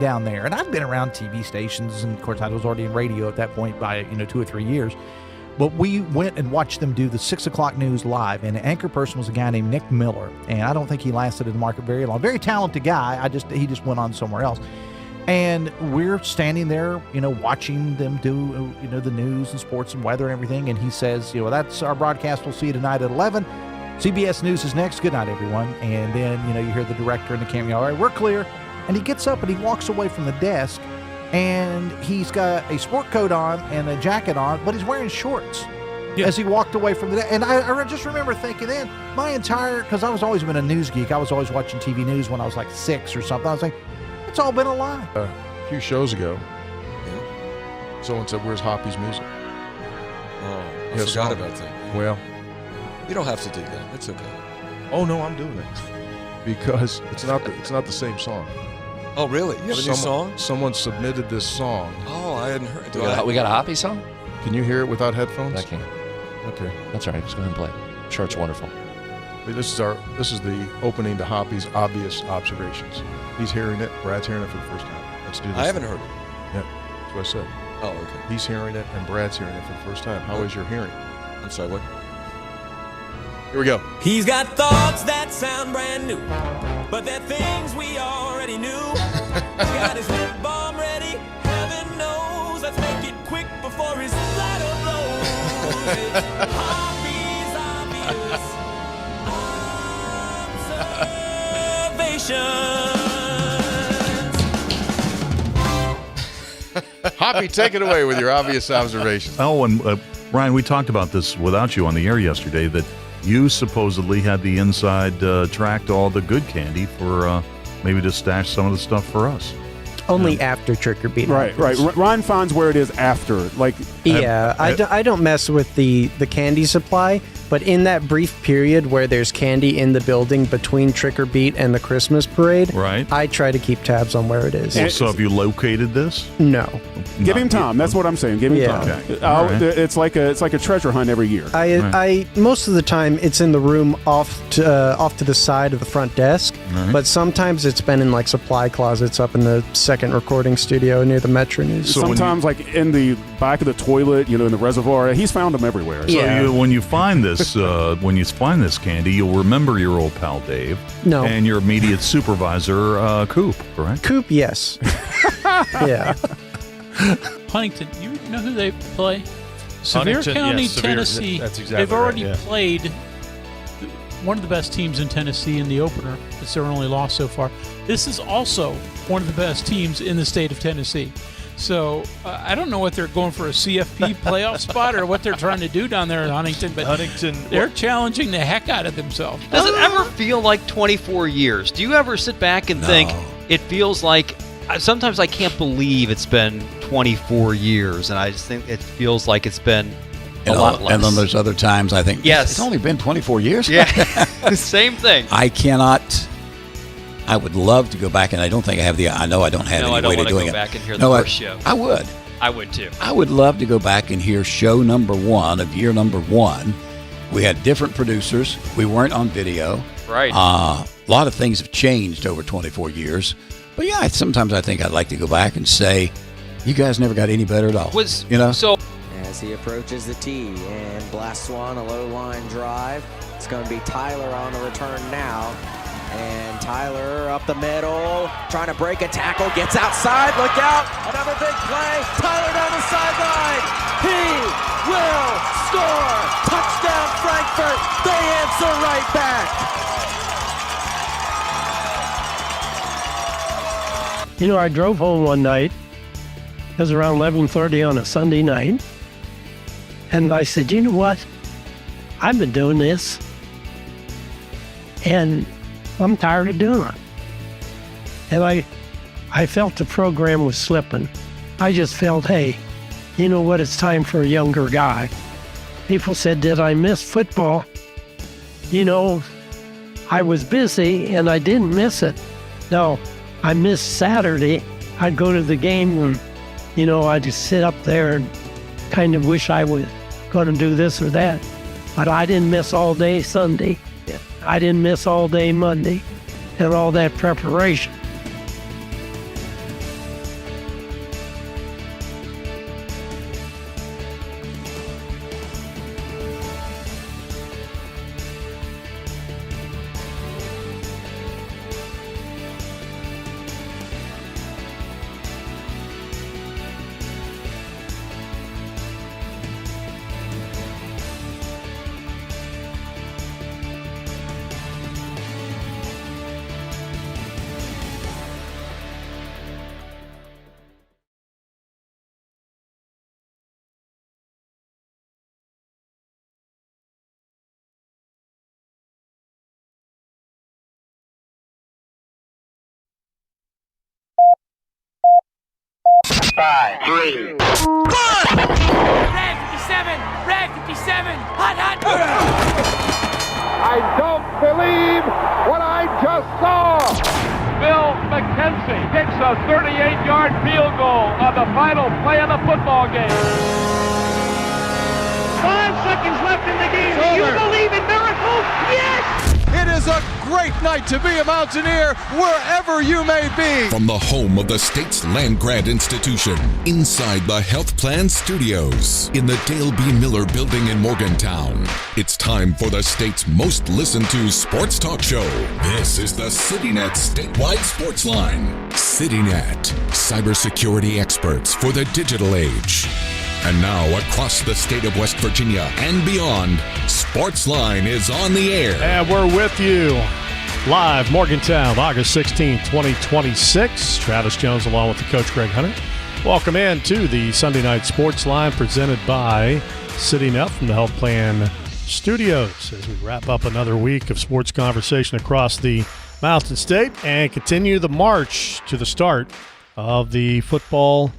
down there. And I'd been around TV stations, and of course I was already in radio at that point by 2 or 3 years. But we went and watched them do the 6 o'clock news live, and the anchor person was a guy named Nick Miller, and I don't think he lasted in the market very long. Very talented guy. He just went on somewhere else. And we're standing there, watching them do, the news and sports and weather and everything. And he says, that's our broadcast. We'll see you tonight at 11. CBS News is next. Good night, everyone. And then, you hear the director and the camera, all right, we're clear. And he gets up and he walks away from the desk, and he's got a sport coat on and a jacket on, but he's wearing shorts as he walked away from the desk. And I just remember thinking then, because I was always been a news geek. I was always watching TV news when I was like 6 or something. I was like, it's all been a lie. A few shows ago, someone said, where's Hoppy's music? Oh, I forgot about that. Yeah. Well, you don't have to do that. It's okay. Oh, no, I'm doing it. Because it's not the same song. Oh, really? You have a new song? Someone submitted this song. Oh, I hadn't heard it. We got a Hoppy song? Can you hear it without headphones? I can. Okay. That's all right. Just go ahead and play it. I'm sure it's wonderful. This is the opening to Hoppy's Obvious Observations. He's hearing it. Brad's hearing it for the first time. Let's do this. I haven't heard it. Yeah, that's what I said. Oh, okay. He's hearing it, and Brad's hearing it for the first time. How is your hearing? I'm sorry, what? Here we go. He's got thoughts that sound brand new, but they're things we already knew. He's got his lip balm ready, heaven knows. Let's make it quick before his bladder blows. It's Hoppy's Obvious Observations. Hoppy, take it away with your obvious observations. Oh, and Brian, we talked about this without you on the air yesterday, that you supposedly had the inside track to all the good candy for maybe to stash some of the stuff for us. Only after trick or treat. Right. Ron finds where it is after. I don't mess with the candy supply, but in that brief period where there's candy in the building between trick or treat and the Christmas parade, right, I try to keep tabs on where it is. Well, so have you located this? No. Give him time. That's what I'm saying. Give him time. Okay. Right. It's like a treasure hunt every year. I most of the time it's in the room off to the side of the front desk, but sometimes it's been in like supply closets up in the second recording studio near the MetroNews. So sometimes like in the back of the toilet, in the reservoir. He's found them everywhere. So when you find this candy, you'll remember your old pal Dave. No. And your immediate supervisor, Coop, correct? Coop, yes. Yeah. Huntington, you know who they play? Sevier County, Tennessee. That's exactly They've already right, played one of the best teams in Tennessee in the opener. It's their only loss so far. This is also one of the best teams in the state of Tennessee. So I don't know what they're going for, a CFP playoff spot or what they're trying to do down there in Huntington, but they're challenging the heck out of themselves. Does it ever feel like 24 years? Do you ever sit back and think it feels like, sometimes I can't believe it's been 24 years, and I just think it feels like it's been a lot less. And then there's other times I think, yes, it's only been 24 years? Yeah, same thing. I would love to go back, and I don't think I have I know I don't have any way to doing it. No, I don't want to go back and hear the first show. I would. I would too. I would love to go back and hear show number 1 of year number 1. We had different producers. We weren't on video. Right. A lot of things have changed over 24 years. But yeah, sometimes I think I'd like to go back and say, you guys never got any better at all. So as he approaches the tee and blasts one, a low line drive. It's going to be Tyler on the return now. And Tyler up the middle, trying to break a tackle, gets outside, look out, another big play, Tyler down the sideline, he will score, touchdown Frankfurt, they answer right back. I drove home one night, it was around 11:30 on a Sunday night, and I said, you know what, I've been doing this, and I'm tired of doing it. And I felt the program was slipping. I just felt, hey, you know what, it's time for a younger guy. People said, did I miss football? I was busy and I didn't miss it. No, I missed Saturday. I'd go to the game and, I'd just sit up there and kind of wish I was going to do this or that. But I didn't miss all day Sunday. I didn't miss all day Monday and all that preparation. 5, 3. Red 57! Red 57! Hot, hot! I don't believe what I just saw. Bill McKenzie kicks a 38-yard field goal on the final play of the football game. 5 seconds left in the game. Do you believe in miracles? Yes! It is a great night to be a Mountaineer wherever you may be. From the home of the state's land grant institution, inside the Health Plan Studios, in the Dale B. Miller Building in Morgantown, it's time for the state's most listened to sports talk show. This is the CityNet Statewide Sportsline. CityNet, cybersecurity experts for the digital age. And now, across the state of West Virginia and beyond, Sportsline is on the air. And we're with you live, Morgantown, August 16, 2026. Travis Jones along with the coach, Greg Hunter. Welcome in to the Sunday Night Sportsline presented by CityNet from the Health Plan Studios as we wrap up another week of sports conversation across the Mountain State and continue the march to the start of the football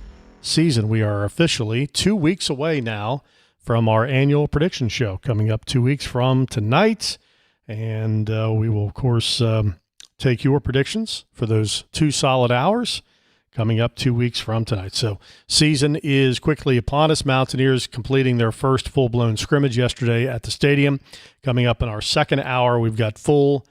season. We are officially 2 weeks away now from our annual prediction show coming up 2 weeks from tonight. And we will, of course, take your predictions for those 2 solid hours coming up 2 weeks from tonight. So season is quickly upon us. Mountaineers completing their first full-blown scrimmage yesterday at the stadium. Coming up in our second hour, we've got full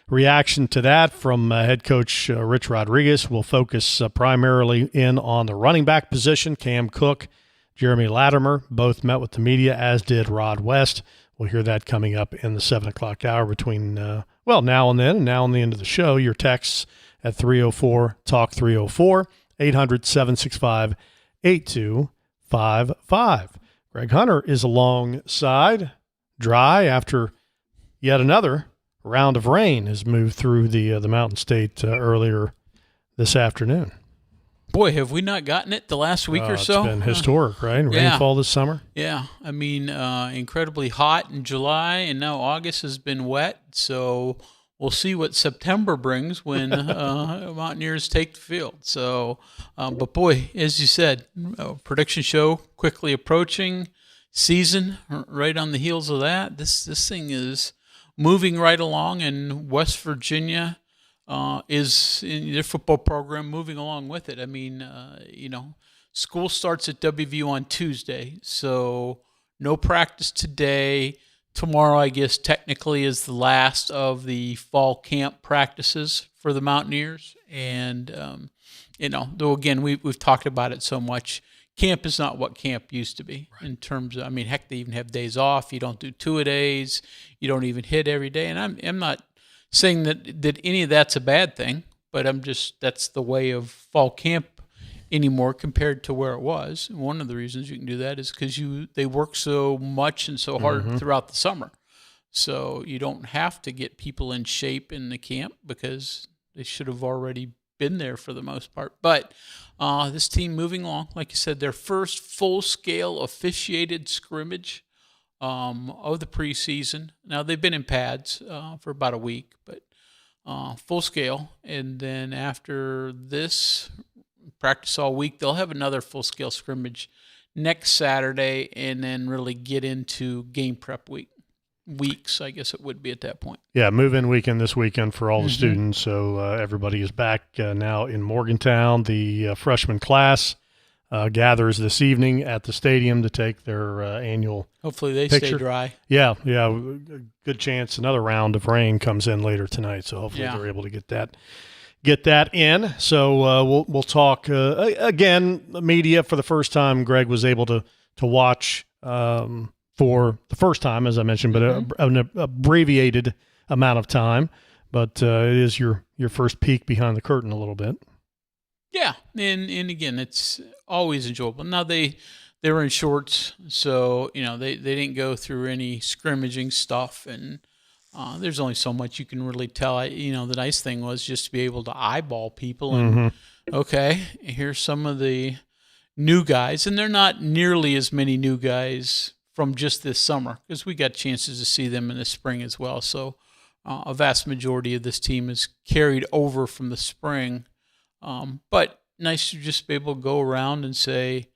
reaction to that from head coach Rich Rodriguez. We'll focus primarily in on the running back position. Cam Cook, Jeremy Latimer both met with the media, as did Rod West. We'll hear that coming up in the 7 o'clock hour between, now and then, and now and the end of the show. Your texts at 304-TALK 304, 800-765-8255. Greg Hunter is alongside, dry after yet another round of rain has moved through the Mountain State earlier this afternoon. Boy, have we not gotten it the last week or so? It's been historic, right? Rainfall this summer. Yeah. I mean, incredibly hot in July, and now August has been wet. So we'll see what September brings when Mountaineers take the field. So, but boy, as you said, prediction show quickly approaching, season right on the heels of that. This thing is moving right along, and West Virginia is in their football program moving along with it. I mean, school starts at WVU on Tuesday, so no practice today. Tomorrow, I guess, technically is the last of the fall camp practices for the Mountaineers. And, though, again, we've talked about it so much, camp is not what camp used to be in terms of, heck, they even have days off. You don't do 2-a-days. You don't even hit every day. And I'm not saying that any of that's a bad thing, but that's the way of fall camp anymore compared to where it was. And one of the reasons you can do that is because they work so much and so hard throughout the summer. So you don't have to get people in shape in the camp because they should have already been there for the most part. But this team moving along, like you said, their first full-scale officiated scrimmage of the preseason. Now, they've been in pads for about a week, but full scale. And then after this practice all week, they'll have another full-scale scrimmage next Saturday and then really get into game prep weeks, I guess it would be at that point. Yeah, move-in weekend this weekend for all the students. So everybody is back now in Morgantown. The freshman class gathers this evening at the stadium to take their annual Hopefully they picture. stay dry. Yeah, good chance another round of rain comes in later tonight, so hopefully they're able to get that in. So we'll talk again. Media for the first time. Greg was able to watch for the first time, as I mentioned, but an abbreviated amount of time. But it is your first peek behind the curtain a little bit. Yeah, and again, it's always enjoyable. Now they were in shorts, so they didn't go through any scrimmaging stuff, and there's only so much you can really tell. The nice thing was just to be able to eyeball people and okay, here's some of the new guys, and they're not nearly as many new guys from just this summer because we got chances to see them in the spring as well. So a vast majority of this team is carried over from the spring. But nice to just be able to go around and say,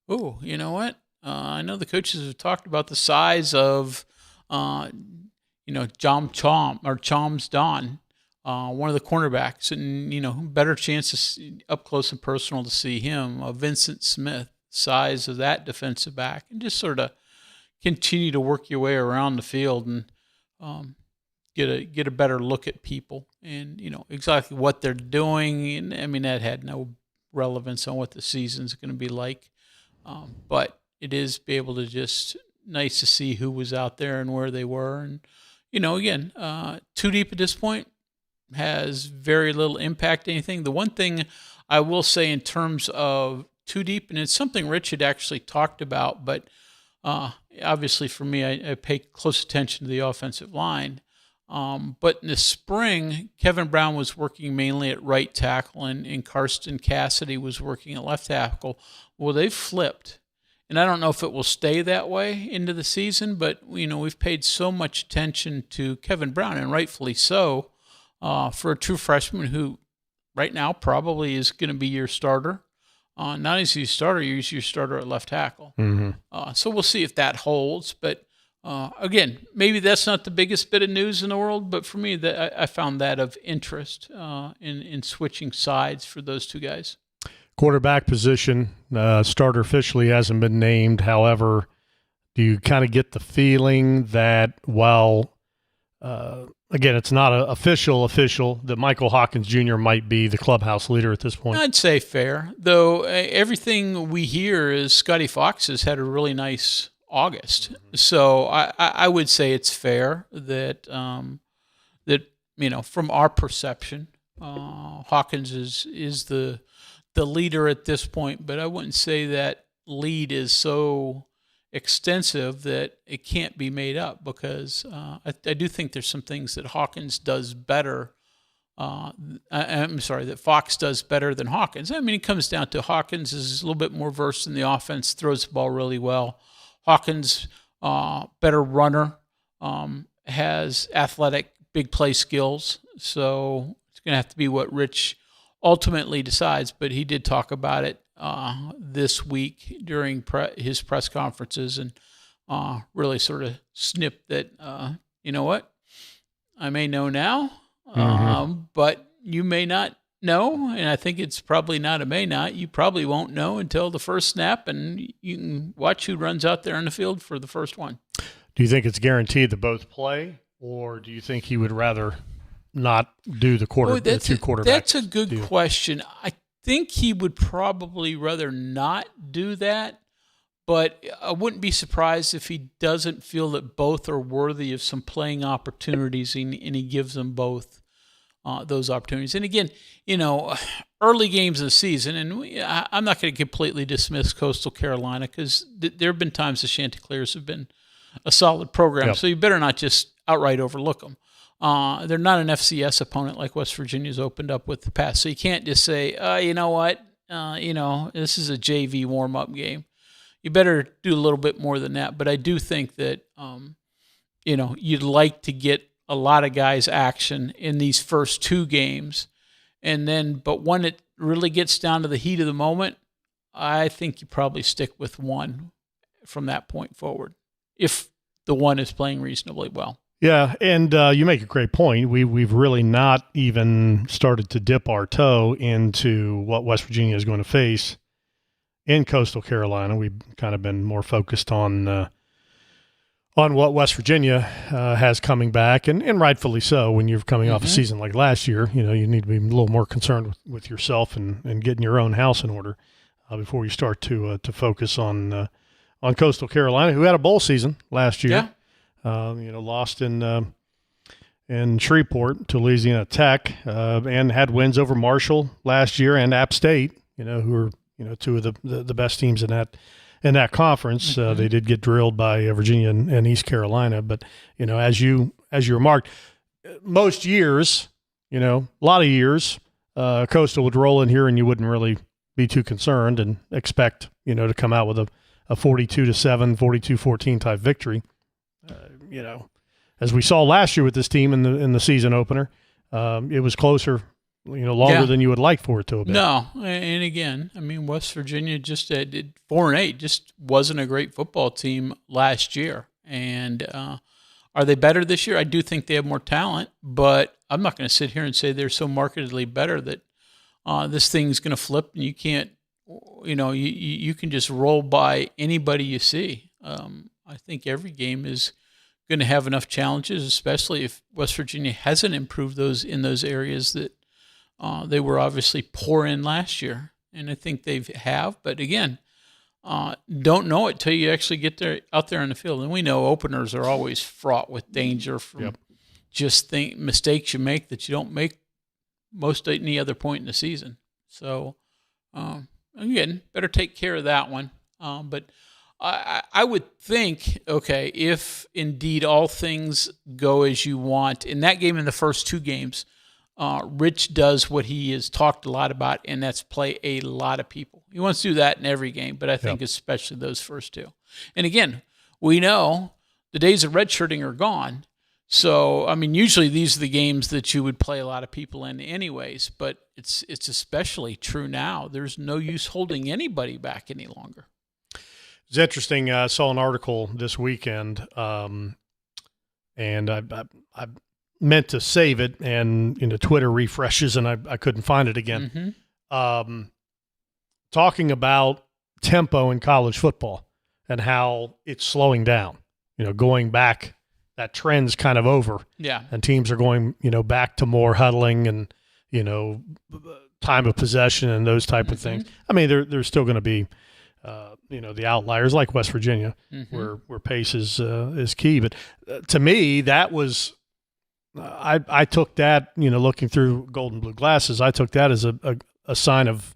oh, you know what? I know the coaches have talked about the size of, Chom's Don, one of the cornerbacks, and, better chance up close and personal to see him. Vincent Smith, size of that defensive back, and just sort of continue to work your way around the field and get a better look at people and, exactly what they're doing. And I mean, that had no relevance on what the season's going to be like. But it is be able to just nice to see who was out there and where they were. And, again, too deep at this point has very little impact anything. The one thing I will say in terms of too deep, and it's something Rich had actually talked about, but obviously for me, I pay close attention to the offensive line. But in the spring, Kevin Brown was working mainly at right tackle, and Karsten Cassidy was working at left tackle. Well, they've flipped. And I don't know if it will stay that way into the season, but, we've paid so much attention to Kevin Brown, and rightfully so, for a true freshman who right now probably is going to be your starter. Not as your starter, he's your starter at left tackle. Mm-hmm. So we'll see if that holds. But again, maybe that's not the biggest bit of news in the world, but for me, I found that of interest in switching sides for those two guys. Quarterback position, starter officially hasn't been named. However, do you kind of get the feeling that while, again, it's not official, that Michael Hawkins Jr. might be the clubhouse leader at this point? I'd say fair, though everything we hear is Scotty Fox has had a really nice August. Mm-hmm. So I would say it's fair that, from our perception, Hawkins is the leader at this point, but I wouldn't say that lead is so extensive that it can't be made up, because I do think there's some things that Hawkins does better. That Fox does better than Hawkins. I mean, it comes down to Hawkins is a little bit more versed in the offense, throws the ball really well. Hawkins, better runner, has athletic, big play skills. So it's going to have to be what Rich ultimately decides, but he did talk about it this week during his press conferences, and really sort of snipped that, you know what, I may know now, but you may not know, and I think it's probably not a may not. You probably won't know until the first snap, and you can watch who runs out there on the field for the first one. Do you think it's guaranteed that both play, or do you think he would rather not do the two quarterbacks? That's a good question. I think he would probably rather not do that, but I wouldn't be surprised if he doesn't feel that both are worthy of some playing opportunities, and he gives them both those opportunities. And again, early games of the season, and I'm not going to completely dismiss Coastal Carolina, because there have been times the Chanticleers have been a solid program, so you better not just outright overlook them. They're not an FCS opponent like West Virginia's opened up with the past. So you can't just say, you know what, this is a JV warm-up game. You better do a little bit more than that. But I do think that, you'd like to get a lot of guys action in these first two games. But when it really gets down to the heat of the moment, I think you probably stick with one from that point forward, if the one is playing reasonably well. Yeah, and you make a great point. We've really not even started to dip our toe into what West Virginia is going to face in Coastal Carolina. We've kind of been more focused on what West Virginia has coming back, and rightfully so. When you're coming off a season like last year, you need to be a little more concerned with yourself and getting your own house in order before you start to focus on Coastal Carolina, who had a bowl season last year. Yeah. Lost in Shreveport to Louisiana Tech, and had wins over Marshall last year and App State, who are two of the best teams in that conference. They did get drilled by Virginia and East Carolina, but as you remarked, most years, a lot of years, Coastal would roll in here and you wouldn't really be too concerned and expect to come out with a 42-7, 42-14 type victory. As we saw last year with this team in the season opener, it was closer longer than you would like for it to have been. No, and again, I mean, West Virginia just did 4-8, just wasn't a great football team last year. And are they better this year? I do think they have more talent, but I'm not going to sit here and say they're so markedly better that this thing's going to flip and you can't, you can just roll by anybody you see. I think every game is going to have enough challenges, especially if West Virginia hasn't improved in those areas that they were obviously poor in last year. And I think they have. But again, don't know it till you actually get out there in the field. And we know openers are always fraught with danger from mistakes you make that you don't make most any other point in the season. So, again, better take care of that one. But I would think, okay, if indeed all things go as you want, in that game, in the first two games, Rich does what he has talked a lot about, and that's play a lot of people. He wants to do that in every game, but I think especially those first two. And again, we know the days of redshirting are gone. So, I mean, usually these are the games that you would play a lot of people in anyways, but it's especially true now. There's no use holding anybody back any longer. It's interesting. I saw an article this weekend, and I meant to save it, and Twitter refreshes, and I couldn't find it again. Talking about tempo in college football and how it's slowing down. Going back, that trend's kind of over. Yeah, and teams are going back to more huddling and time of possession and those type of things. I mean, there's still going to be. The outliers like West Virginia, where pace is key. But to me, that was I took that, looking through gold and blue glasses, I took that as a sign of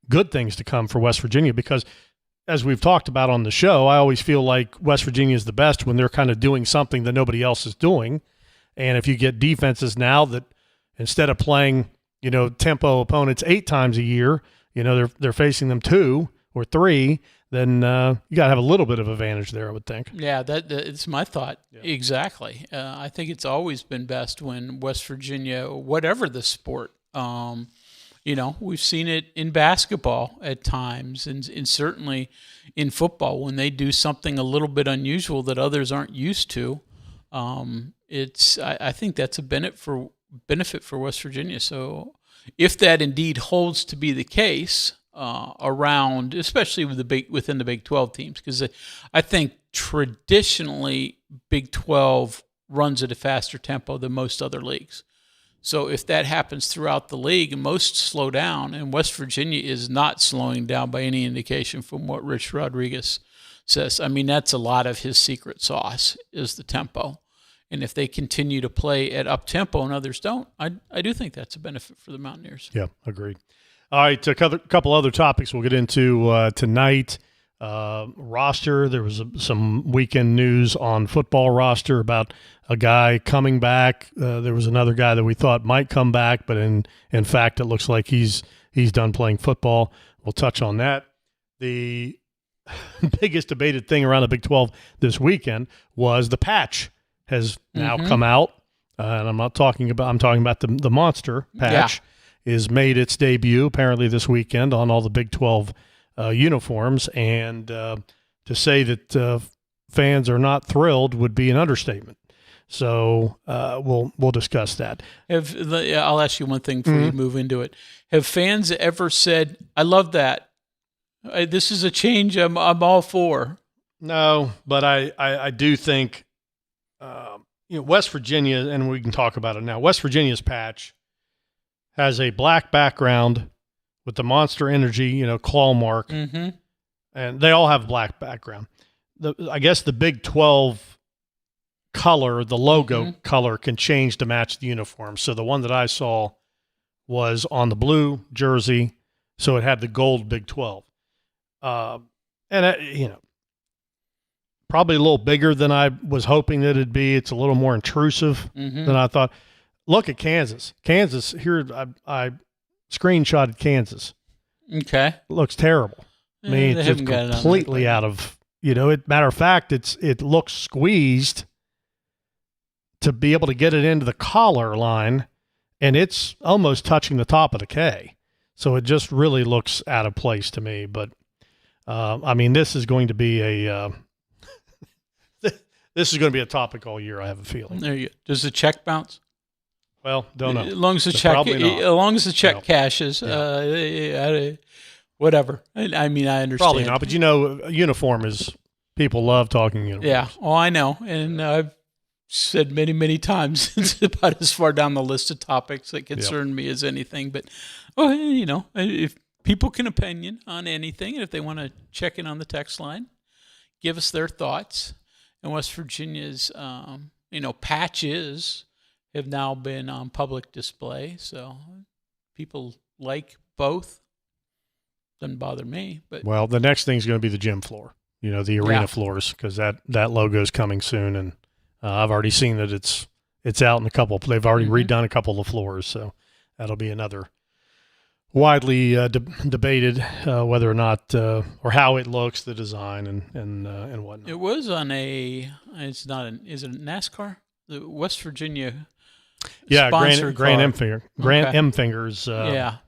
good things to come for West Virginia, because as we've talked about on the show, I always feel like West Virginia is the best when they're kind of doing something that nobody else is doing. And if you get defenses now that instead of playing, tempo opponents 8 times a year, they're facing them 2 or 3, then you got to have a little bit of advantage there, I would think. Yeah, it's my thought. Yeah. Exactly. I think it's always been best when West Virginia, whatever the sport, we've seen it in basketball at times, and certainly in football when they do something a little bit unusual that others aren't used to. I think that's a benefit for West Virginia. So if that indeed holds to be the case, around, especially within the Big 12 teams, because I think traditionally Big 12 runs at a faster tempo than most other leagues. So if that happens throughout the league, and most slow down, and West Virginia is not slowing down by any indication from what Rich Rodriguez says. I mean, that's a lot of his secret sauce is the tempo. And if they continue to play at up tempo and others don't, I do think that's a benefit for the Mountaineers. Yeah, agreed. All right, a couple other topics we'll get into tonight. Roster, there was some weekend news on football roster about a guy coming back. There was another guy that we thought might come back, but in fact, it looks like he's done playing football. We'll touch on that. The biggest debated thing around the Big 12 this weekend was the patch has now come out, and I'm talking about the monster patch. Yeah. Is made its debut apparently this weekend on all the Big 12 uniforms, and to say that fans are not thrilled would be an understatement. So we'll discuss that. I'll ask you one thing before you move into it. Have fans ever said, "I love that. This is a change I'm all for"? No, but I do think West Virginia, and we can talk about it now. West Virginia's patch has a black background with the Monster Energy, claw mark, and they all have black background. I guess the Big 12 color, the logo color, can change to match the uniform. So the one that I saw was on the blue jersey, so it had the gold Big 12, and probably a little bigger than I was hoping that it'd be. It's a little more intrusive than I thought. Look at Kansas. Kansas, here I screenshotted Kansas. Okay. It looks terrible. I mean, it's completely out of, matter of fact, it looks squeezed to be able to get it into the collar line, and it's almost touching the top of the K. So it just really looks out of place to me. But, this is going to be this is going to be a topic all year, I have a feeling. There you go. Does the check bounce? Well, don't know. As long as the check cashes, whatever. I understand. Probably not, but uniform is, people love talking uniforms. Yeah, I know. And I've said many, many times it's about as far down the list of topics that concern me as anything. But, if people can opinion on anything, and if they want to check in on the text line, give us their thoughts. And West Virginia's, patches have now been on public display. So people like both. Doesn't bother me. But well, the next thing's going to be the gym floor, the arena floors, because that logo is coming soon. And I've already seen that it's out in a couple. They've already redone a couple of floors. So that'll be another widely debated whether or not or how it looks, the design and whatnot. It was on is it NASCAR? The West Virginia Grand M Fingers. Yeah.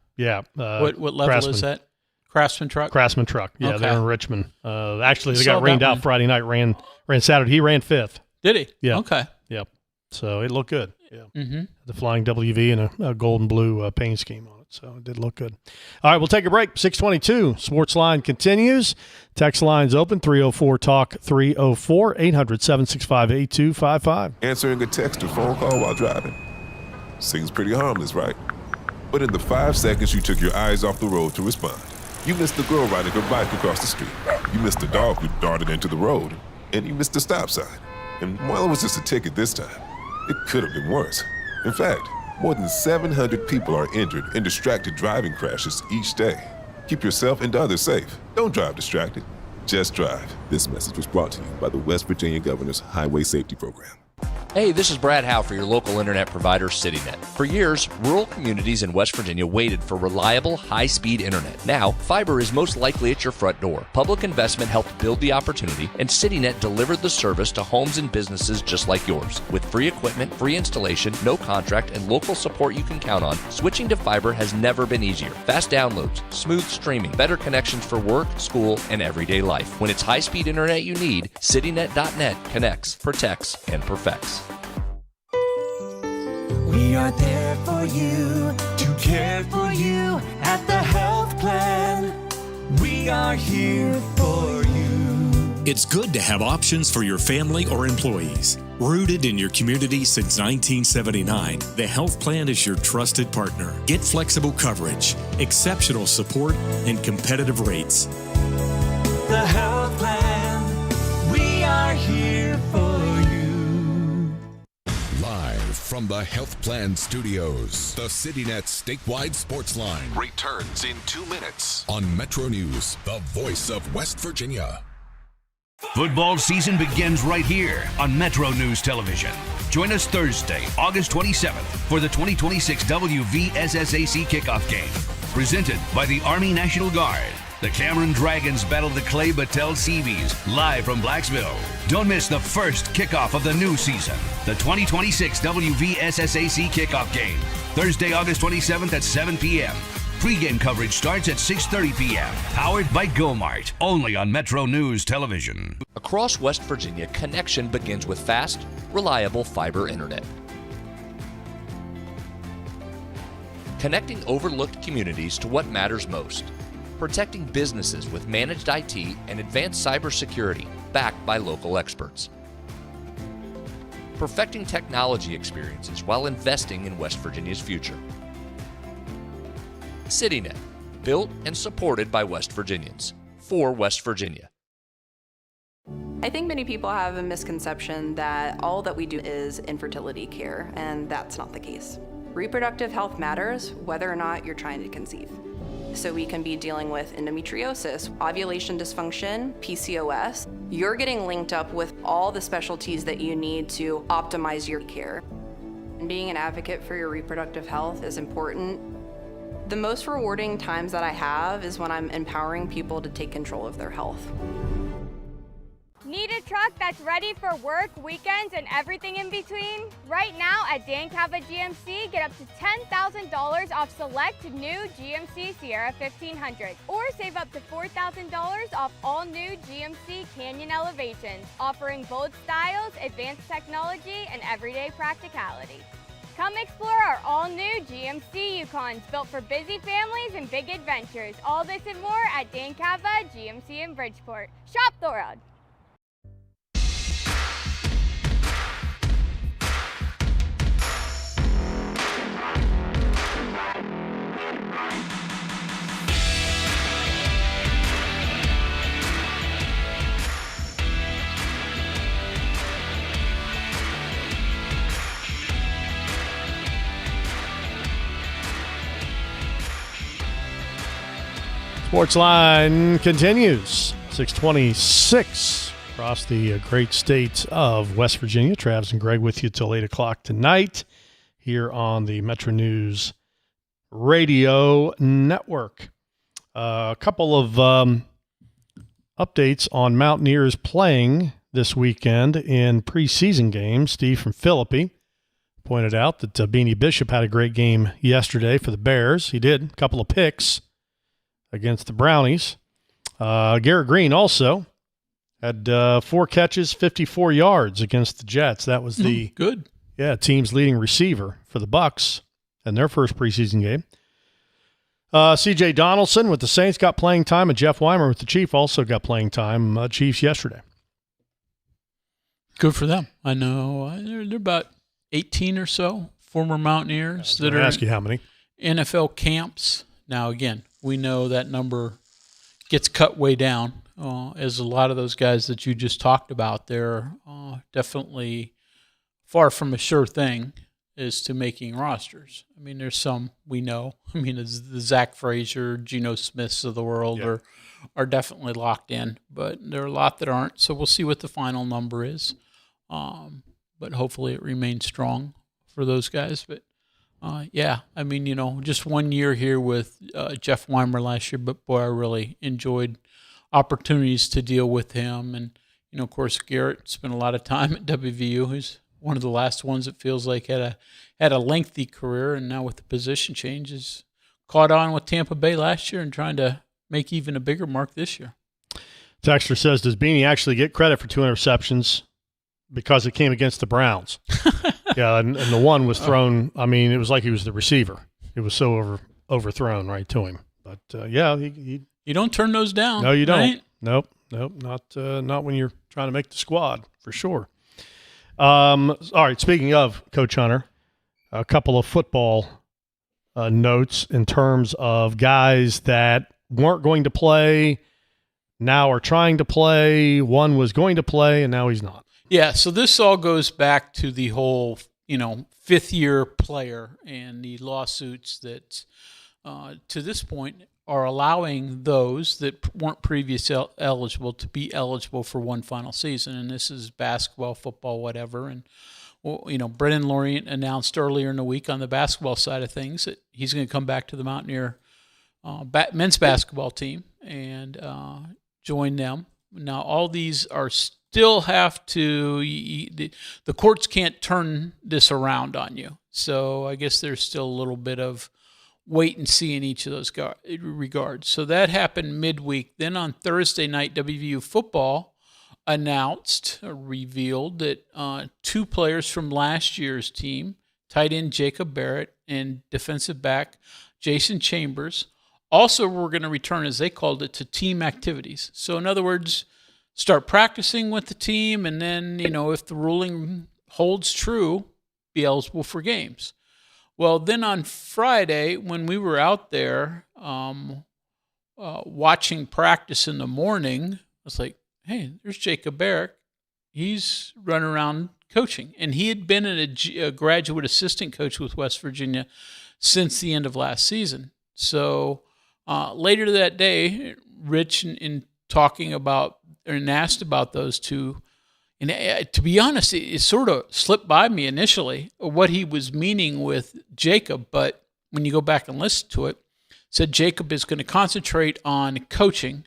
What level Craftsman. is that? Craftsman truck? Craftsman truck. Yeah, Okay. they're in Richmond. Actually, they got rained out Friday night, ran Saturday. He ran 5th. Did he? Yeah. Okay. Yep. So it looked good. Yeah. Mm-hmm. The flying WV and a gold and blue paint scheme on it. So it did look good. All right, we'll take a break. 6:22. Sportsline continues. Text lines open. 304-TALK 304-800-765-8255. Answering a text or phone call while driving. Seems pretty harmless, right? But in the 5 seconds you took your eyes off the road to respond, you missed the girl riding her bike across the street. You missed the dog who darted into the road. And you missed the stop sign. And while it was just a ticket this time, it could have been worse. In fact, more than 700 people are injured in distracted driving crashes each day. Keep yourself and others safe. Don't drive distracted. Just drive. This message was brought to you by the West Virginia Governor's Highway Safety Program. Hey, this is Brad Howe for your local internet provider, CityNet. For years, rural communities in West Virginia waited for reliable, high-speed internet. Now, fiber is most likely at your front door. Public investment helped build the opportunity, and CityNet delivered the service to homes and businesses just like yours. With free equipment, free installation, no contract, and local support you can count on, switching to fiber has never been easier. Fast downloads, smooth streaming, better connections for work, school, and everyday life. When it's high-speed internet you need, CityNet.net connects, protects, and perfects. We are there for you, to care for you at the health plan. We are here for you. It's good to have options for your family or employees. Rooted in your community since 1979, the health plan is your trusted partner. Get flexible coverage, exceptional support, and competitive rates. The health plan, we are here for you. Live from the Health Plan Studios, the CityNet statewide sports line returns in 2 minutes on MetroNews, the voice of West Virginia. Football season begins right here on Metro News Television. Join us Thursday, August 27th for the 2026 WVSSAC kickoff game. Presented by the Army National Guard. The Cameron Dragons battle the Clay Battelle Seabees live from Blacksville. Don't miss the first kickoff of the new season, the 2026 WVSSAC kickoff game. Thursday, August 27th at 7 p.m. Pre-game coverage starts at 6:30 p.m. Powered by GoMart, only on Metro News Television. Across West Virginia, connection begins with fast, reliable fiber internet. Connecting overlooked communities to what matters most. Protecting businesses with managed IT and advanced cybersecurity, backed by local experts. Perfecting technology experiences while investing in West Virginia's future. CityNet, built and supported by West Virginians, for West Virginia. I think many people have a misconception that all that we do is infertility care, and that's not the case. Reproductive health matters whether or not you're trying to conceive. So we can be dealing with endometriosis, ovulation dysfunction, PCOS. You're getting linked up with all the specialties that you need to optimize your care. And being an advocate for your reproductive health is important. The most rewarding times that I have is when I'm empowering people to take control of their health. Need a truck that's ready for work, weekends, and everything in between? Right now at Dan Cava GMC, get up to $10,000 off select new GMC Sierra 1500, or save up to $4,000 off all new GMC Canyon Elevations, offering bold styles, advanced technology, and everyday practicality. Come explore our all-new GMC Yukons, built for busy families and big adventures. All this and more at Dan Cava GMC in Bridgeport. Shop the world. Sportsline continues. 626 across the great state of West Virginia. Travis and Greg with you till 8 o'clock tonight here on the MetroNews Radio Network. A couple of updates on Mountaineers playing this weekend in preseason games. Steve from Philippi pointed out that Beanie Bishop had a great game yesterday for the Bears. He did. A couple of picks against the Brownies. Garrett Green also had 4 catches, 54 yards against the Jets. That was the good. Yeah, team's leading receiver for the Bucks in their first preseason game. C.J. Donaldson with the Saints got playing time, and Jeff Weimer with the Chiefs also got playing time. Chiefs yesterday. Good for them. I know they're about 18 or so former Mountaineers that are ask you how many NFL camps. Now, again, we know that number gets cut way down, as a lot of those guys that you just talked about, they're definitely far from a sure thing as to making rosters. I mean, there's some we know. I mean, it's the Zach Frazier, Geno Smiths of the world are definitely locked in, but there are a lot that aren't. So we'll see what the final number is. But hopefully it remains strong for those guys. But yeah, I mean, just 1 year here with Jeff Weimer last year, but boy, I really enjoyed opportunities to deal with him. And, of course, Garrett spent a lot of time at WVU. He's one of the last ones that feels like had a lengthy career, and now with the position changes, caught on with Tampa Bay last year and trying to make even a bigger mark this year. Texter says, does Beanie actually get credit for 2 interceptions because it came against the Browns? Yeah, and the one was thrown. I mean, it was like he was the receiver. It was so overthrown right to him. But yeah, he you don't turn those down. No, you don't. Right? Nope, not when you're trying to make the squad for sure. All right. Speaking of Coach Hunter, a couple of football notes in terms of guys that weren't going to play, now are trying to play. One was going to play, and now he's not. Yeah, so this all goes back to the whole, fifth-year player and the lawsuits that, to this point, are allowing those that weren't previously eligible to be eligible for one final season. And this is basketball, football, whatever. And, Brennan Lorient announced earlier in the week on the basketball side of things that he's going to come back to the Mountaineer men's basketball team and join them. Now, all these are still have to, the courts can't turn this around on you. So I guess there's still a little bit of wait and see in each of those regards. So that happened midweek. Then on Thursday night, WVU football revealed that 2 players from last year's team, tight end Jacob Barrett and defensive back Jason Chambers, also were going to return, as they called it, to team activities. So in other words, start practicing with the team, and then, if the ruling holds true, be eligible for games. Well, then on Friday, when we were out there watching practice in the morning, I was like, hey, there's Jacob Barrett. He's running around coaching. And he had been a graduate assistant coach with West Virginia since the end of last season. So later that day, Rich, in talking about and asked about those 2, and to be honest, it sort of slipped by me initially what he was meaning with Jacob, but when you go back and listen to it, said Jacob is going to concentrate on coaching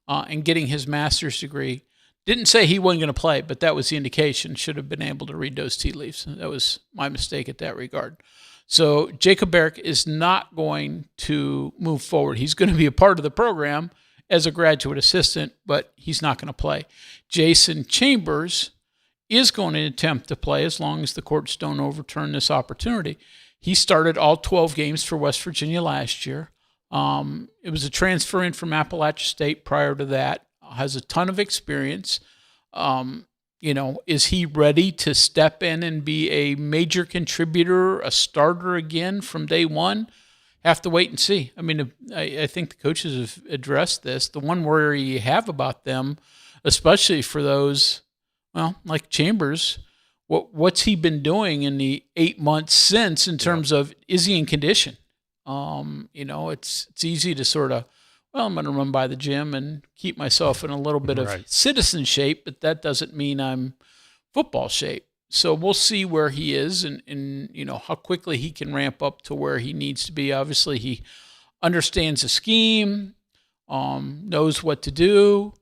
and getting his master's degree, Didn't say he wasn't going to play, but that was the indication. Should have been able to read those tea leaves. That was my mistake at that regard. So Jacob Barrick is not going to move forward. He's going to be a part of the program as a graduate assistant, but he's not going to play. Jason Chambers is going to attempt to play as long as the courts don't overturn this opportunity. He started all 12 games for West Virginia last year. It was a transfer in from Appalachia State prior to that. Has a ton of experience. Is he ready to step in and be a major contributor, a starter again from day one? Have to wait and see. I mean, I think the coaches have addressed this. The one worry you have about them, especially for those, like Chambers, what's he been doing in the 8 months since in terms of, is he in condition? It's easy to sort of, I'm going to run by the gym and keep myself in a little bit of citizen shape, but that doesn't mean I'm football shape. So we'll see where he is and how quickly he can ramp up to where he needs to be. Obviously, he understands the scheme, knows what to do.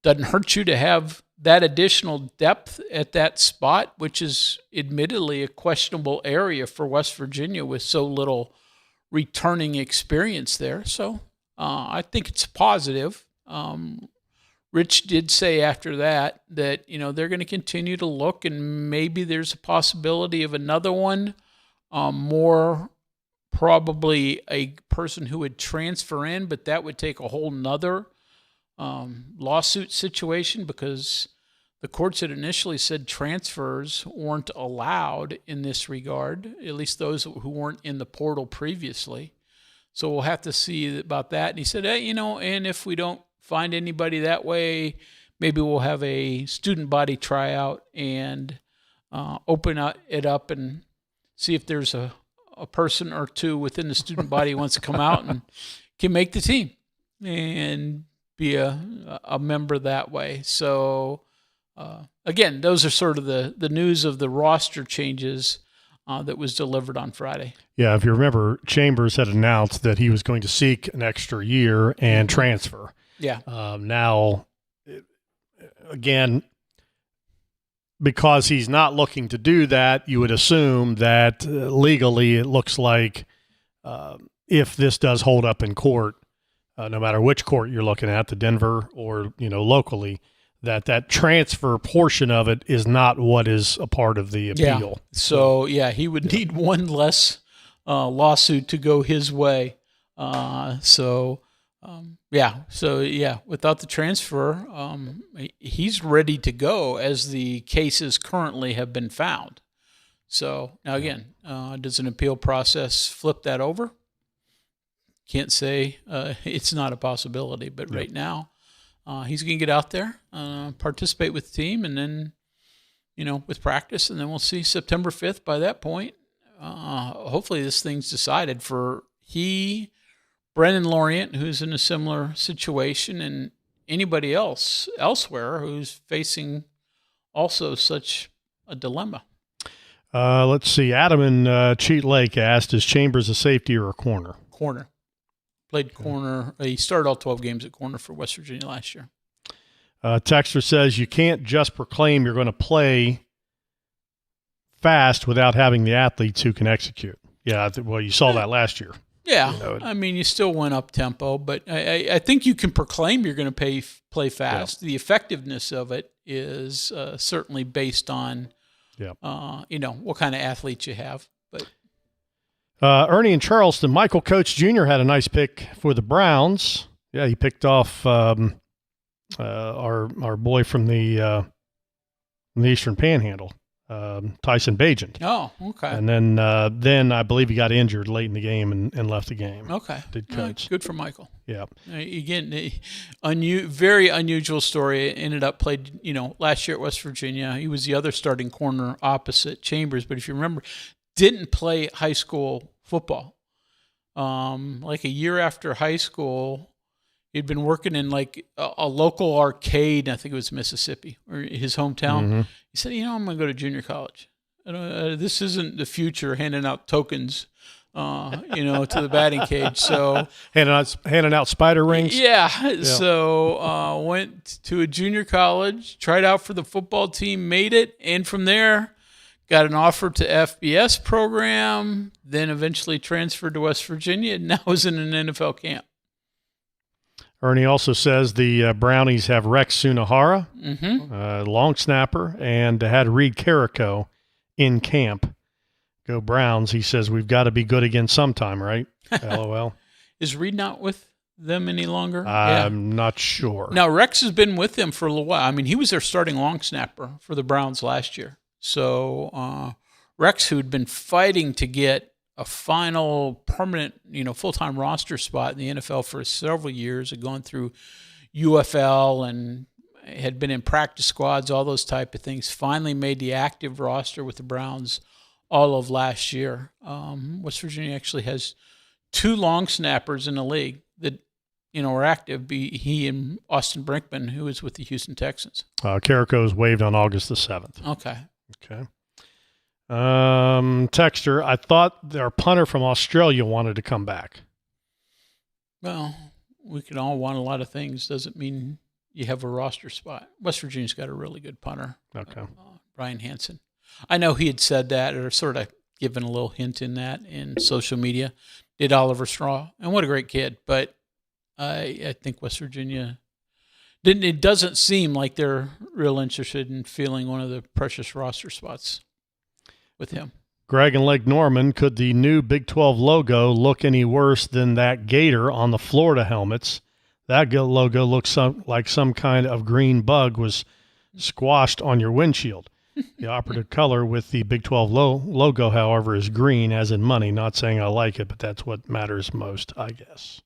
Doesn't hurt you to have that additional depth at that spot, which is admittedly a questionable area for West Virginia with so little returning experience there. So I think it's positive. Rich did say after that they're going to continue to look, and maybe there's a possibility of another one, more probably a person who would transfer in, but that would take a whole nother lawsuit situation because the courts had initially said transfers weren't allowed in this regard, at least those who weren't in the portal previously. So we'll have to see about that. And he said, and if we don't find anybody that way, maybe we'll have a student body tryout and open it up and see if there's a person or two within the student body who wants to come out and can make the team and be a member that way. So, again, those are sort of the news of the roster changes that was delivered on Friday. Yeah, if you remember, Chambers had announced that he was going to seek an extra year and transfer. Yeah. Now, again, because he's not looking to do that, you would assume that legally it looks like if this does hold up in court, no matter which court you're looking at, the Denver or locally, that transfer portion of it is not what is a part of the appeal. Yeah. So, he would need one less lawsuit to go his way. So, without the transfer, he's ready to go as the cases currently have been found. So, now again, does an appeal process flip that over? Can't say it's not a possibility, but right now, he's going to get out there, participate with the team, and then, with practice, and then we'll see September 5th. By that point, hopefully this thing's decided for Brennan Lorient, who's in a similar situation, and anybody else elsewhere who's facing also such a dilemma. Let's see. Adam in Cheat Lake asked, is Chambers a safety or a corner? Corner. Played corner. He started all 12 games at corner for West Virginia last year. Texter says you can't just proclaim you're going to play fast without having the athletes who can execute. Yeah, well, you saw that last year. Yeah, I mean, you still went up tempo, but I think you can proclaim you're going to play fast. Yeah. The effectiveness of it is certainly based on, what kind of athletes you have. But Ernie in Charleston, Michael Coach Jr. had a nice pick for the Browns. Yeah, he picked off our boy from the Eastern Panhandle, Tyson Bagent. Oh, okay. And then I believe he got injured late in the game and left the game. Okay. Did coach. Good for Michael. Yeah. Again, very unusual story. Ended up played, last year at West Virginia. He was the other starting corner opposite Chambers. But if you remember, didn't play high school football. Like a year after high school, he'd been working in like a local arcade. I think it was Mississippi or his hometown. Mm-hmm. He said, I'm going to go to junior college. This isn't the future handing out tokens to the batting cage. So handing out spider rings. Yeah. So went to a junior college, tried out for the football team, made it, and from there got an offer to FBS program, then eventually transferred to West Virginia, and now is in an NFL camp. Ernie also says the Brownies have Rex Sunahara, Mm-hmm. long snapper, and had Reed Carrico in camp. Go Browns. He says we've got to be good again sometime, right? LOL. Is Reed not with them any longer? I'm not sure. Now, Rex has been with them for a little while. I mean, he was their starting long snapper for the Browns last year. So Rex, who'd been fighting to get a final permanent, full-time roster spot in the NFL for several years, had gone through UFL and had been in practice squads, all those type of things, finally made the active roster with the Browns all of last year. West Virginia actually has 2 long snappers in the league that, are active. He and Austin Brinkman, who is with the Houston Texans. Carrico's waived on August the 7th. Okay. Texter, I thought their punter from Australia wanted to come back. Well, we can all want a lot of things. Doesn't mean you have a roster spot. West Virginia's got a really good punter. Okay. Brian Hansen. I know he had said that, or sort of given a little hint in that in social media. Did Oliver Straw, and what a great kid. But I think West Virginia didn't. It doesn't seem like they're real interested in filling one of the precious roster spots with him. Greg and Lake Norman, could the new Big 12 logo look any worse than that gator on the Florida helmets? That logo looks like some kind of green bug was squashed on your windshield. The operative color with the Big 12 logo, however, is green, as in money. Not saying I like it, but that's what matters most, I guess.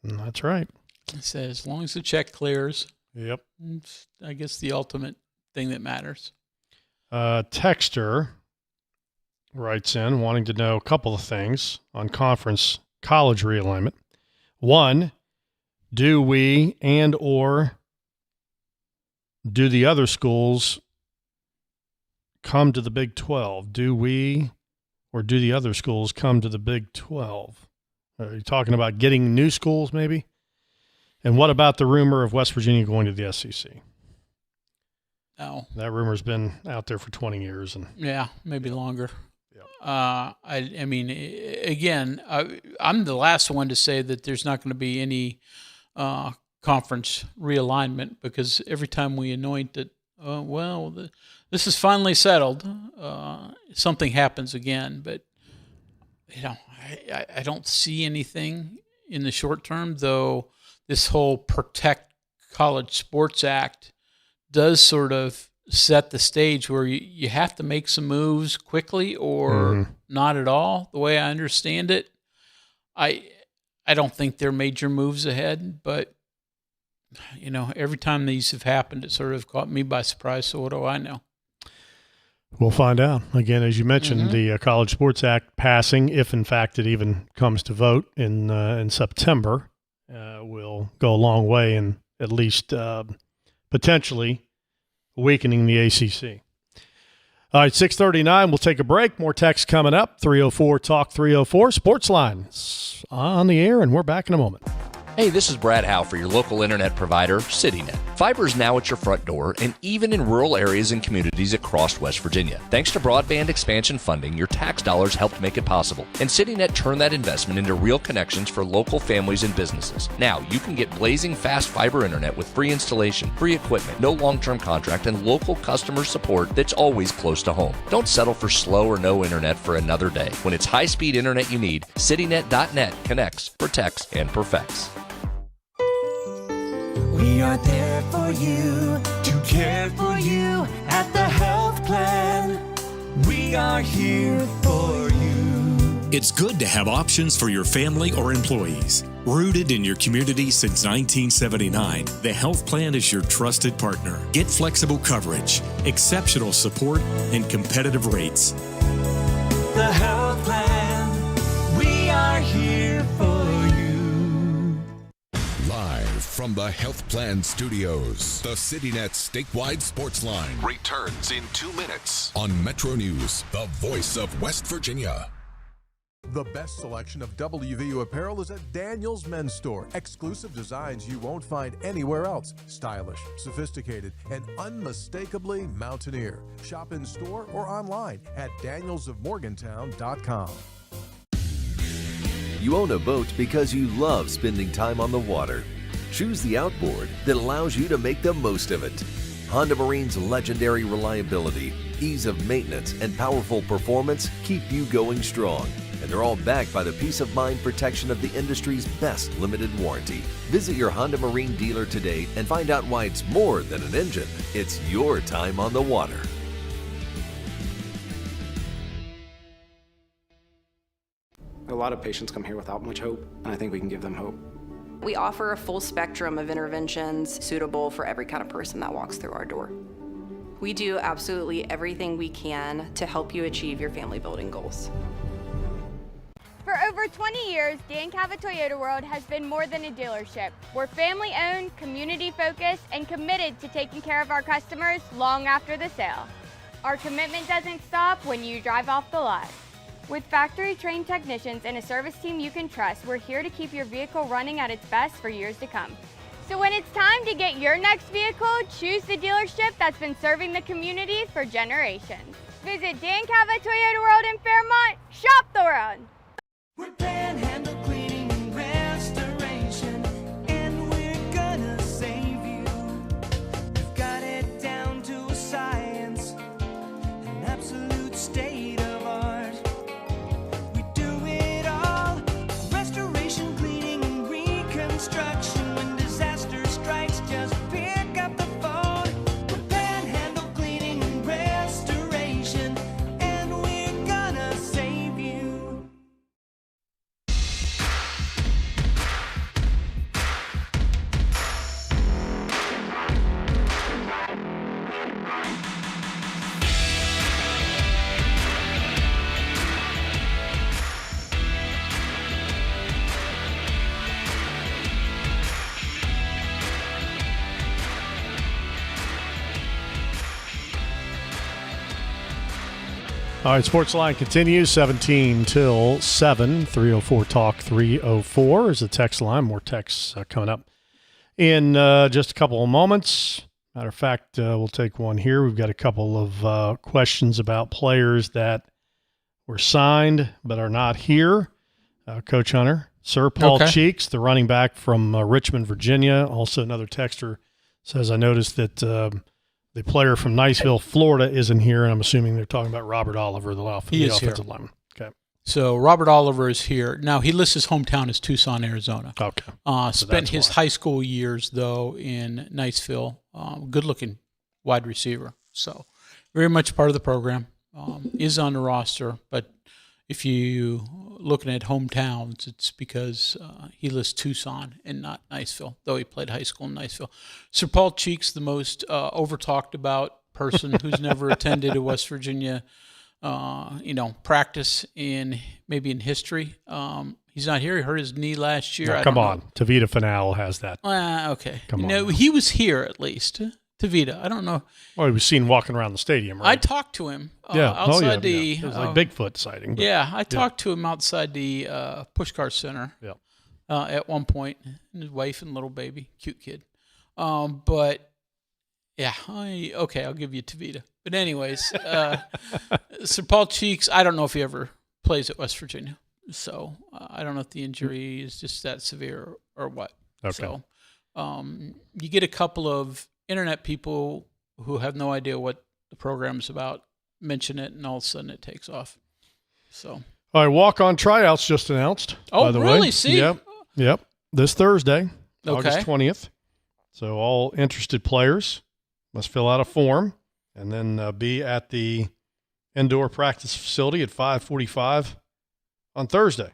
And that's right. It says, as long as the check clears. Yep. It's, I guess, the ultimate thing that matters. Texter writes in wanting to know a couple of things on conference college realignment. One, do we and or do the other schools come to the Big 12? Do we or do the other schools come to the Big 12? Are you talking about getting new schools maybe? And what about the rumor of West Virginia going to the SEC? Oh. That rumor's been out there for 20 years. And yeah, maybe longer. I mean, again, I'm the last one to say that there's not going to be any conference realignment, because every time we anoint that, this is finally settled, something happens again. But, I don't see anything in the short term, though this whole Protect College Sports Act does sort of set the stage where you have to make some moves quickly or not at all, the way I understand it. I don't think they're major moves ahead, but, every time these have happened, it sort of caught me by surprise, so what do I know? We'll find out. Again, as you mentioned, the College Sports Act passing, if in fact it even comes to vote in September, will go a long way in at least potentially weakening the ACC. All right, 6:39. We'll take a break. More text coming up. 304 Talk 304. Sportsline on the air, and we're back in a moment. Hey, this is Brad Howe for your local internet provider, CityNet. Fiber is now at your front door, and even in rural areas and communities across West Virginia. Thanks to broadband expansion funding, your tax dollars helped make it possible. And CityNet turned that investment into real connections for local families and businesses. Now, you can get blazing fast fiber internet with free installation, free equipment, no long-term contract, and local customer support that's always close to home. Don't settle for slow or no internet for another day. When it's high-speed internet you need, CityNet.net connects, protects, and perfects. We are there for you, to care for you at the health plan. We are here for you. It's good to have options for your family or employees. Rooted in your community since 1979, the health plan is your trusted partner. Get flexible coverage, exceptional support, and competitive rates. The health plan, we are here for you. Live from the Health Plan Studios, the CityNet statewide sports line returns in 2 minutes on MetroNews, the voice of West Virginia. The best selection of WVU apparel is at Daniel's Men's Store. Exclusive designs you won't find anywhere else. Stylish, sophisticated, and unmistakably Mountaineer. Shop in store or online at danielsofmorgantown.com. You own a boat because you love spending time on the water. Choose the outboard that allows you to make the most of it. Honda Marine's legendary reliability, ease of maintenance, and powerful performance keep you going strong. And they're all backed by the peace of mind protection of the industry's best limited warranty. Visit your Honda Marine dealer today and find out why it's more than an engine. It's your time on the water. A lot of patients come here without much hope, and I think we can give them hope. We offer a full spectrum of interventions suitable for every kind of person that walks through our door. We do absolutely everything we can to help you achieve your family building goals. For over 20 years, Dan Cava Toyota World has been more than a dealership. We're family-owned, community-focused, and committed to taking care of our customers long after the sale. Our commitment doesn't stop when you drive off the lot. With factory-trained technicians and a service team you can trust, we're here to keep your vehicle running at its best for years to come. So when it's time to get your next vehicle, choose the dealership that's been serving the community for generations. Visit Dan Cava Toyota World in Fairmont. Shop the road. We're Panhandle Cleaning and Restoration, and we're gonna save you. We've got it down to a science, an absolute state of art. We do it all, restoration, cleaning, and reconstruction. When disaster strikes, just pick up the phone. We're Panhandle Cleaning and Restoration, and we're gonna save you. All right, Sportsline continues, 17 till 7, 304-TALK 304 is the text line. More texts coming up in just a couple of moments. Matter of fact, we'll take one here. We've got a couple of questions about players that were signed but are not here. Coach Hunter, Sir Paul Cheeks, the running back from Richmond, Virginia. Also another texter says, I noticed that the player from Niceville, Florida, isn't here, and I'm assuming they're talking about Robert Oliver, the offensive lineman. Okay. So Robert Oliver is here. Now, he lists his hometown as Tucson, Arizona. Okay. Spent his high school years, though, in Niceville. Good-looking wide receiver. So very much part of the program. Is on the roster, but if you looking at hometowns, it's because he lists Tucson and not Niceville, though he played high school in Niceville. Sir Paul Cheeks, the most over-talked about person who's never attended a West Virginia, practice in history. He's not here. He hurt his knee last year. Now, come on. Tavita Fanal has that. Okay. Come on. No, he was here at least. Tavita, I don't know. Well, he was seen walking around the stadium, right? I talked to him outside the... It was like Bigfoot sighting. But, I talked to him outside the Pushkar Center at one point. And his wife and little baby. Cute kid. I'll give you Tavita. But anyways, Sir Paul Cheeks, I don't know if he ever plays at West Virginia. So I don't know if the injury is just that severe or what. Okay. So you get a couple of internet people who have no idea what the program's about, mention it, and all of a sudden it takes off. So, all right, walk-on tryouts just announced. By the really? Way. See? Yep. This Thursday, Okay. August 20th. So all interested players must fill out a form and then be at the indoor practice facility at 5:45 on Thursday.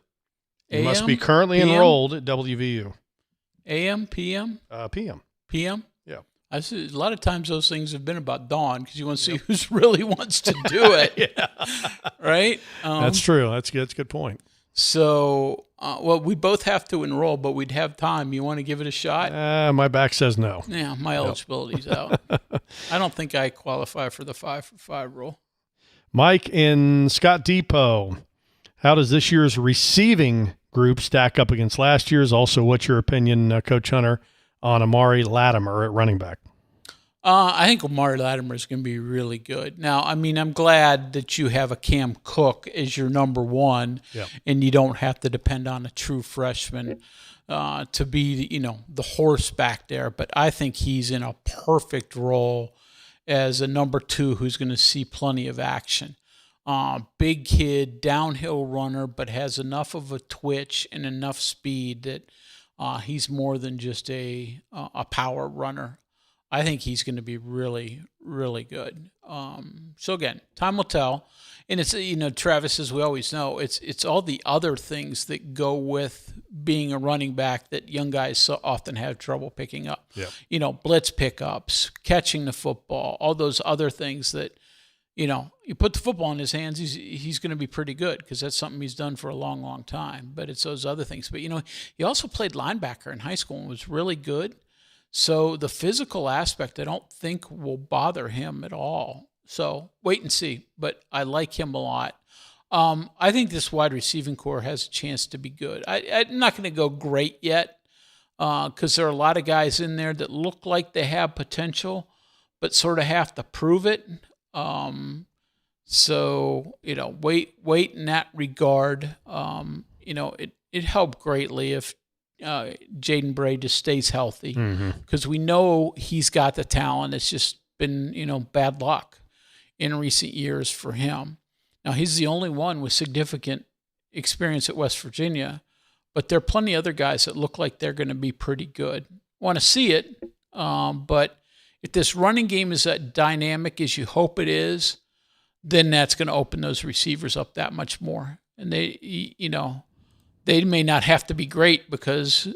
You must be currently enrolled at WVU. AM, PM? PM. PM? Yeah. I see a lot of times those things have been about dawn because you want to see who really wants to do it. Right? That's true. That's good. That's a good point. So, we both have to enroll, but we'd have time. You want to give it a shot? My back says no. Yeah, my eligibility's out. I don't think I qualify for the 5-for-5 rule. Mike in Scott Depot How does this year's receiving group stack up against last year's? Also, what's your opinion, Coach Hunter, on Amari Latimer at running back? I think Amari Latimer is going to be really good. Now, I mean, I'm glad that you have a Cam Cook as your number one, and you don't have to depend on a true freshman to be, the horse back there. But I think he's in a perfect role as a number two who's going to see plenty of action. Big kid, downhill runner, but has enough of a twitch and enough speed that he's more than just a power runner. I think he's going to be really, really good. So again, time will tell. And it's, Travis, as we always know, it's all the other things that go with being a running back that young guys so often have trouble picking up. Yeah. Blitz pickups, catching the football, all those other things that, you put the football in his hands, he's going to be pretty good because that's something he's done for a long, long time. But it's those other things. But, he also played linebacker in high school and was really good. So the physical aspect, I don't think will bother him at all. So wait and see, but I like him a lot. I think this wide receiving core has a chance to be good. I'm not going to go great yet because there are a lot of guys in there that look like they have potential, but sort of have to prove it. So, wait in that regard. It helped greatly if Jaden Bray just stays healthy because we know he's got the talent. It's just been, bad luck in recent years for him. Now, he's the only one with significant experience at West Virginia, but there are plenty of other guys that look like they're going to be pretty good. Want to see it, but if this running game is as dynamic as you hope it is, then that's going to open those receivers up that much more. And they may not have to be great because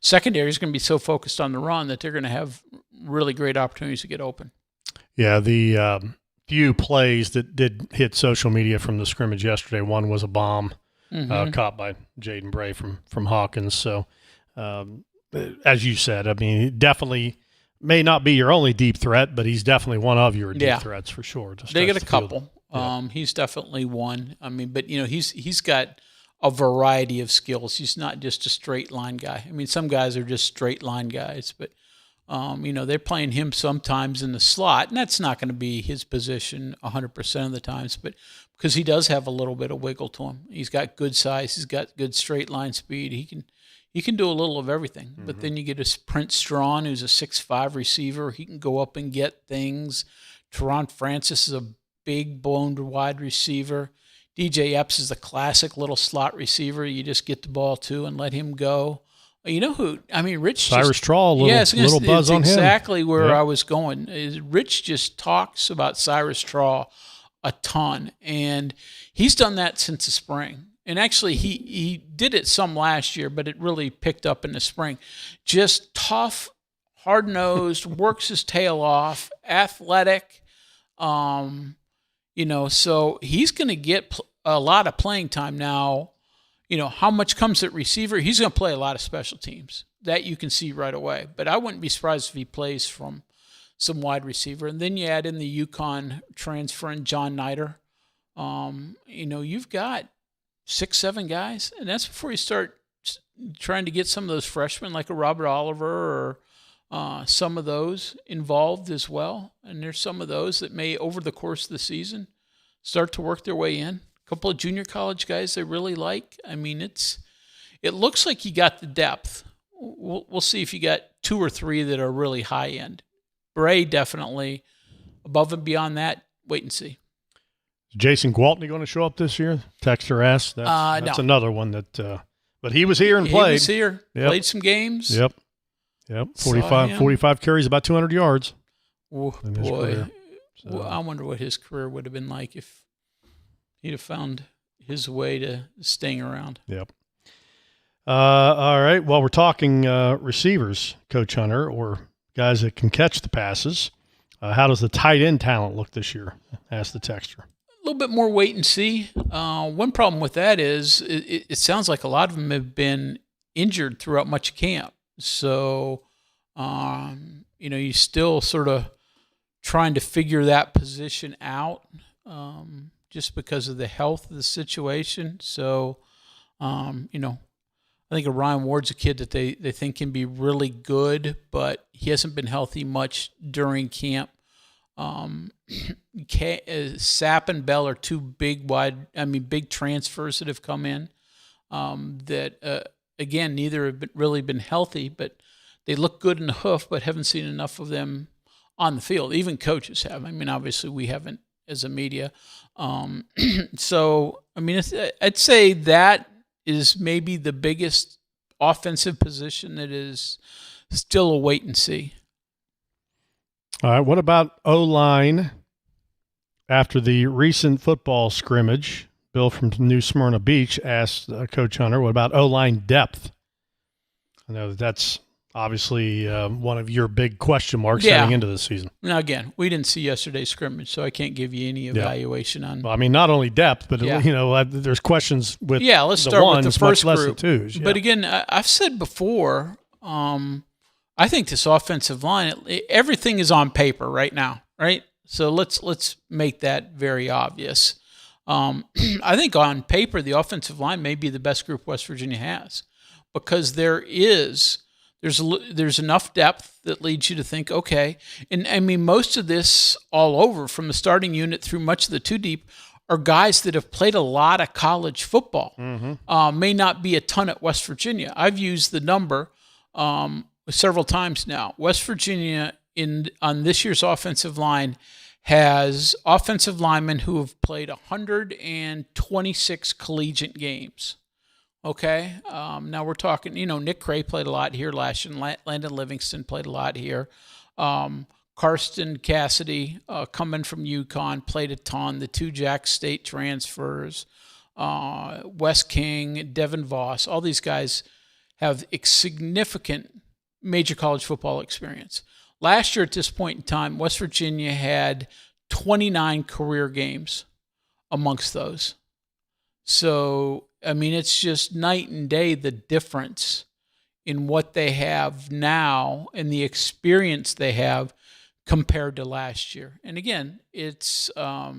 secondary is going to be so focused on the run that they're going to have really great opportunities to get open. Yeah, the few plays that did hit social media from the scrimmage yesterday, one was a bomb caught by Jaden Bray from Hawkins. So, as you said, I mean, he definitely may not be your only deep threat, but he's definitely one of your deep threats for sure. They get a couple. He's definitely one. I mean, but, he's got a variety of skills. He's not just a straight line guy. I mean, some guys are just straight line guys, but they're playing him sometimes in the slot, and that's not going to be his position 100% of the times, but because he does have a little bit of wiggle to him. He's got good size. He's got good straight line speed. He can do a little of everything. But then you get a Prince Strawn, who's a 6'5" receiver. He can go up and get things. Teron Francis is a big, boned wide receiver. DJ Epps is the classic little slot receiver. You just get the ball to and let him go. You know who? I mean, Rich. Cyrus Trawl, little buzz on him. Exactly where I was going. Rich just talks about Cyrus Trawl a ton, and he's done that since the spring. And actually, he did it some last year, but it really picked up in the spring. Just tough, hard-nosed, works his tail off, athletic. So he's going to get a lot of playing time now. How much comes at receiver? He's going to play a lot of special teams. That you can see right away. But I wouldn't be surprised if he plays from some wide receiver. And then you add in the UConn transfer and John Nider. You've got 6-7 guys, and that's before you start trying to get some of those freshmen like a Robert Oliver or some of those involved as well. And there's some of those that may, over the course of the season, start to work their way in. A couple of junior college guys they really like. I mean, it looks like you got the depth. We'll see if you got 2 or 3 that are really high end. Bray definitely. Above and beyond that, wait and see. Is Jason Gwaltney going to show up this year? Texter asked. That's another one that. But he was here and played. He was here. Yep. Played some games. Yep. 45 carries, about 200 yards. Oh, boy. So. Well, I wonder what his career would have been like if he'd have found his way to staying around. Yep. All right. Well, we're talking receivers, Coach Hunter, or guys that can catch the passes. How does the tight end talent look this year? Asked the texter. A little bit more wait and see. One problem with that is it sounds like a lot of them have been injured throughout much of camp. So, you still sort of trying to figure that position out. just because of the health of the situation. So, I think Ryan Ward's a kid that they think can be really good, but he hasn't been healthy much during camp. Sapp and Bell are two big transfers that have come in that, again, neither have really been healthy, but they look good in the hoof, but haven't seen enough of them on the field. Even coaches have. I mean, obviously we haven't as a media. So, I mean, I'd say that is maybe the biggest offensive position that is still a wait and see. All right, what about O-line after the recent football scrimmage? Bill from New Smyrna Beach asked Coach Hunter, what about O-line depth? I know that's obviously one of your big question marks heading into the season. Now, again, we didn't see yesterday's scrimmage, so I can't give you any evaluation on. Well, I mean, not only depth, but there's questions with let's start with the first much group. Less the twos. Yeah. But again, I've said before, I think this offensive line, everything is on paper right now, right? So let's make that very obvious. I think on paper, the offensive line may be the best group West Virginia has, because there's enough depth that leads you to think, okay. And I mean, most of this all over from the starting unit through much of the two deep are guys that have played a lot of college football. Mm-hmm. May not be a ton at West Virginia. I've used the number several times now. West Virginia on this year's offensive line has offensive linemen who have played 126 collegiate games. Okay, now we're talking, Nick Cray played a lot here last year. Landon Livingston played a lot here. Karsten Cassidy, coming from UConn, played a ton. The two Jack State transfers, Wes King, Devin Voss, all these guys have significant major college football experience. Last year at this point in time, West Virginia had 29 career games amongst those. So, I mean, it's just night and day the difference in what they have now and the experience they have compared to last year. And again, it's, a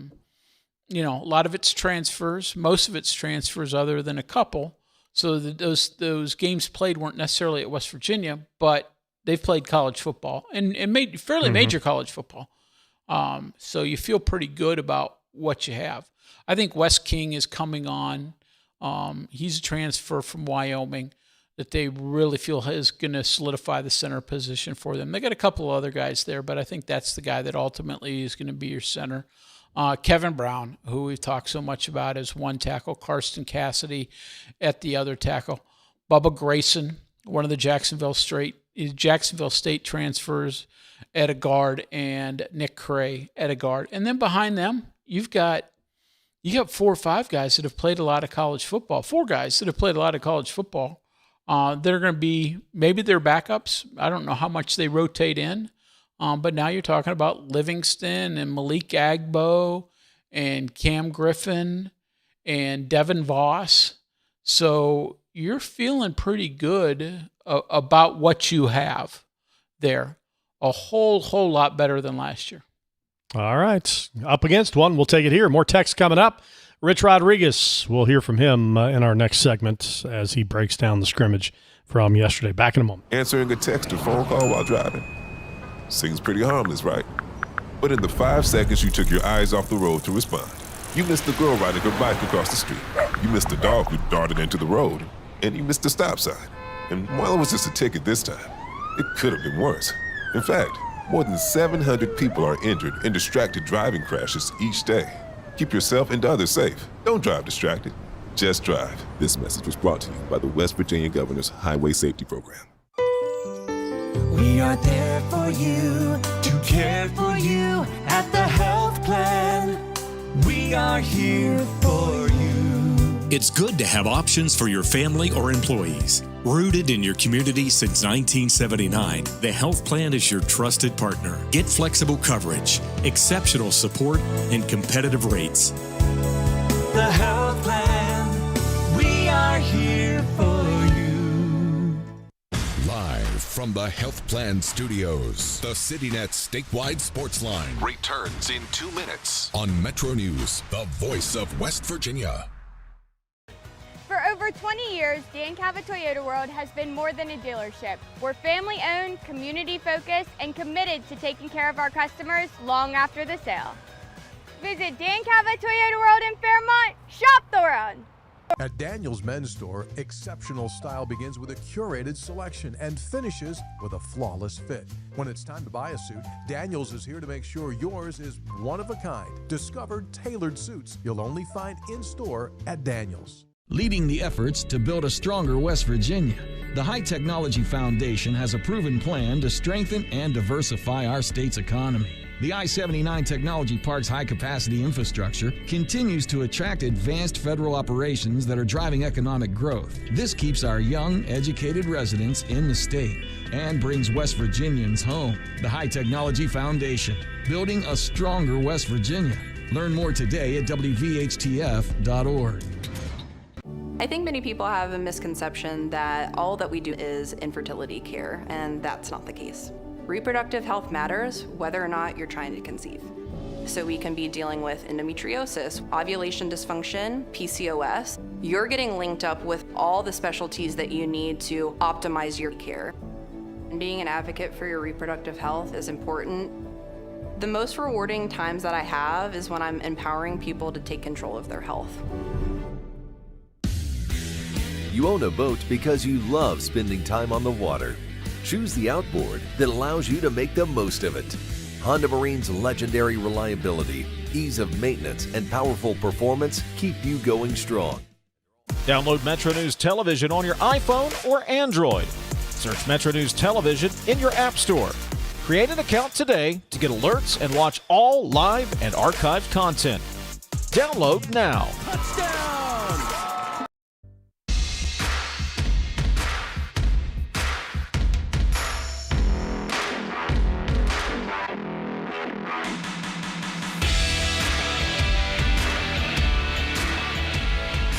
lot of it's transfers. Most of it's transfers other than a couple. So those games played weren't necessarily at West Virginia, but they've played college football and made fairly major college football. So you feel pretty good about what you have. I think Wes King is coming on. He's a transfer from Wyoming that they really feel is going to solidify the center position for them. They got a couple of other guys there, but I think that's the guy that ultimately is going to be your center. Kevin Brown, who we've talked so much about, as one tackle. Karsten Cassidy at the other tackle. Bubba Grayson, one of the Jacksonville State transfers, at a guard, and Nick Cray at a guard. And then behind them, you got 4 or 5 guys that have played a lot of college football. 4 guys that have played a lot of college football. They're going to be, maybe they're backups. I don't know how much they rotate in. But now you're talking about Livingston and Malik Agbo and Cam Griffin and Devin Voss. So you're feeling pretty good about what you have there. A whole lot better than last year. All right. Up against one. We'll take it here. More text coming up. Rich Rodriguez, we'll hear from him in our next segment as he breaks down the scrimmage from yesterday. Back in a moment. Answering a text or phone call while driving. Seems pretty harmless, right? But in the 5 seconds you took your eyes off the road to respond, you missed the girl riding her bike across the street. You missed the dog who darted into the road. And you missed the stop sign. And while it was just a ticket this time, it could have been worse. In fact, more than 700 people are injured in distracted driving crashes each day. Keep yourself and others safe. Don't drive distracted. Just drive. This message was brought to you by the West Virginia Governor's Highway Safety Program. We are there for you, to care for you at the health plan. We are here for you. It's good to have options for your family or employees. Rooted in your community since 1979, the health plan is your trusted partner. Get flexible coverage, exceptional support, and competitive rates. The health plan, we are here for you. Live From the Health Plan Studios, the CityNet statewide Sportsline returns in 2 minutes on MetroNews, the voice of West Virginia. For over 20 years, Dan Cava Toyota World has been more than a dealership. We're family-owned, community-focused, and committed to taking care of our customers long after the sale. Visit Dan Cava Toyota World in Fairmont. Shop the world. At Daniel's Men's Store, exceptional style begins with a curated selection and finishes with a flawless fit. When it's time to buy a suit, Daniel's is here to make sure yours is one of a kind. Discover tailored suits you'll only find in-store at Daniel's. Leading the efforts to build a stronger West Virginia, the High Technology Foundation has a proven plan to strengthen and diversify our state's economy. The I-79 Technology Park's high-capacity infrastructure continues to attract advanced federal operations that are driving economic growth. This keeps our young, educated residents in the state and brings West Virginians home. The High Technology Foundation, building a stronger West Virginia. Learn more today at WVHTF.org. I think many people have a misconception that all that we do is infertility care, and that's not the case. Reproductive health matters whether or not you're trying to conceive. So we can be dealing with endometriosis, ovulation dysfunction, PCOS. You're getting linked up with all the specialties that you need to optimize your care. And being an advocate for your reproductive health is important. The most rewarding times that I have is when I'm empowering people to take control of their health. You own a boat because you love spending time on the water. Choose the outboard that allows you to make the most of it. Honda Marine's legendary reliability, ease of maintenance, and powerful performance keep you going strong. Download MetroNews Television on your iPhone or Android. Search MetroNews Television in your app store. Create an account today to get alerts and watch all live and archived content. Download now. Touchdown!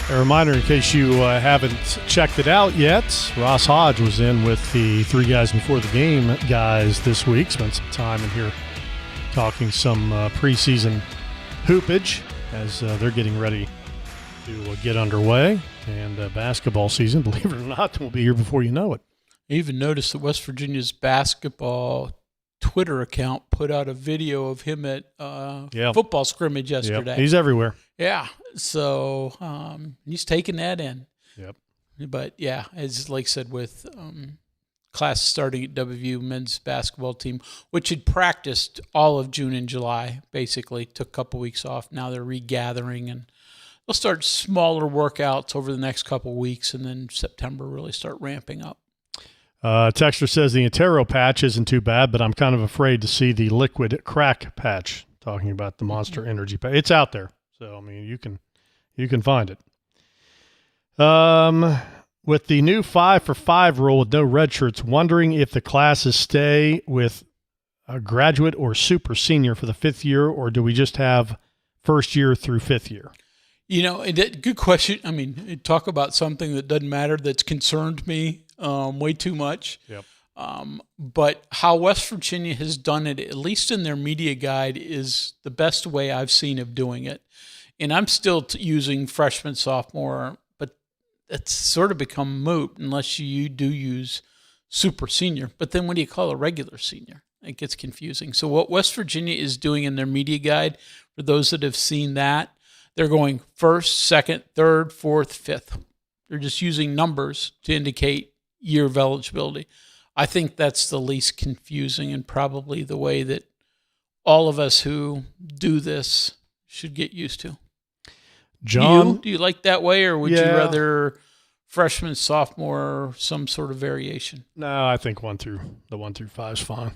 A reminder, in case you haven't checked it out yet, Ross Hodge was in with the Three Guys Before the Game guys this week. Spent some time in here talking some preseason hoopage as they're getting ready to get underway. And basketball season, believe it or not, will be here before you know it. I even noticed that West Virginia's basketball Twitter account put out a video of him at football scrimmage yesterday. Yep. He's everywhere. Yeah, so he's taking that in. Yep. But yeah, as like I said, with class starting at WVU men's basketball team, which had practiced all of June and July, basically took a couple weeks off. Now they're regathering, and they'll start smaller workouts over the next couple weeks, and then September really start ramping up. Texter says the Intero patch isn't too bad, but I'm kind of afraid to see the liquid crack patch, talking about the Monster Energy patch. It's out there. So, I mean, you can find it. With the new 5-for-5 rule with no red shirts, wondering if the classes stay with a graduate or super senior for the 5th year, or do we just have first year through 5th year? You know, good question. I mean, talk about something that doesn't matter, that's concerned me way too much. Yep. But how West Virginia has done it, at least in their media guide, is the best way I've seen of doing it. And I'm still using freshman, sophomore, but it's sort of become moot unless you do use super senior. But then what do you call a regular senior? It gets confusing. So what West Virginia is doing in their media guide, for those that have seen that, they're going first, second, third, fourth, fifth. They're just using numbers to indicate year of eligibility. I think that's the least confusing and probably the way that all of us who do this should get used to. John, do you like that way, or would you rather freshman, sophomore, some sort of variation? No, I think 1 through 5 is fine.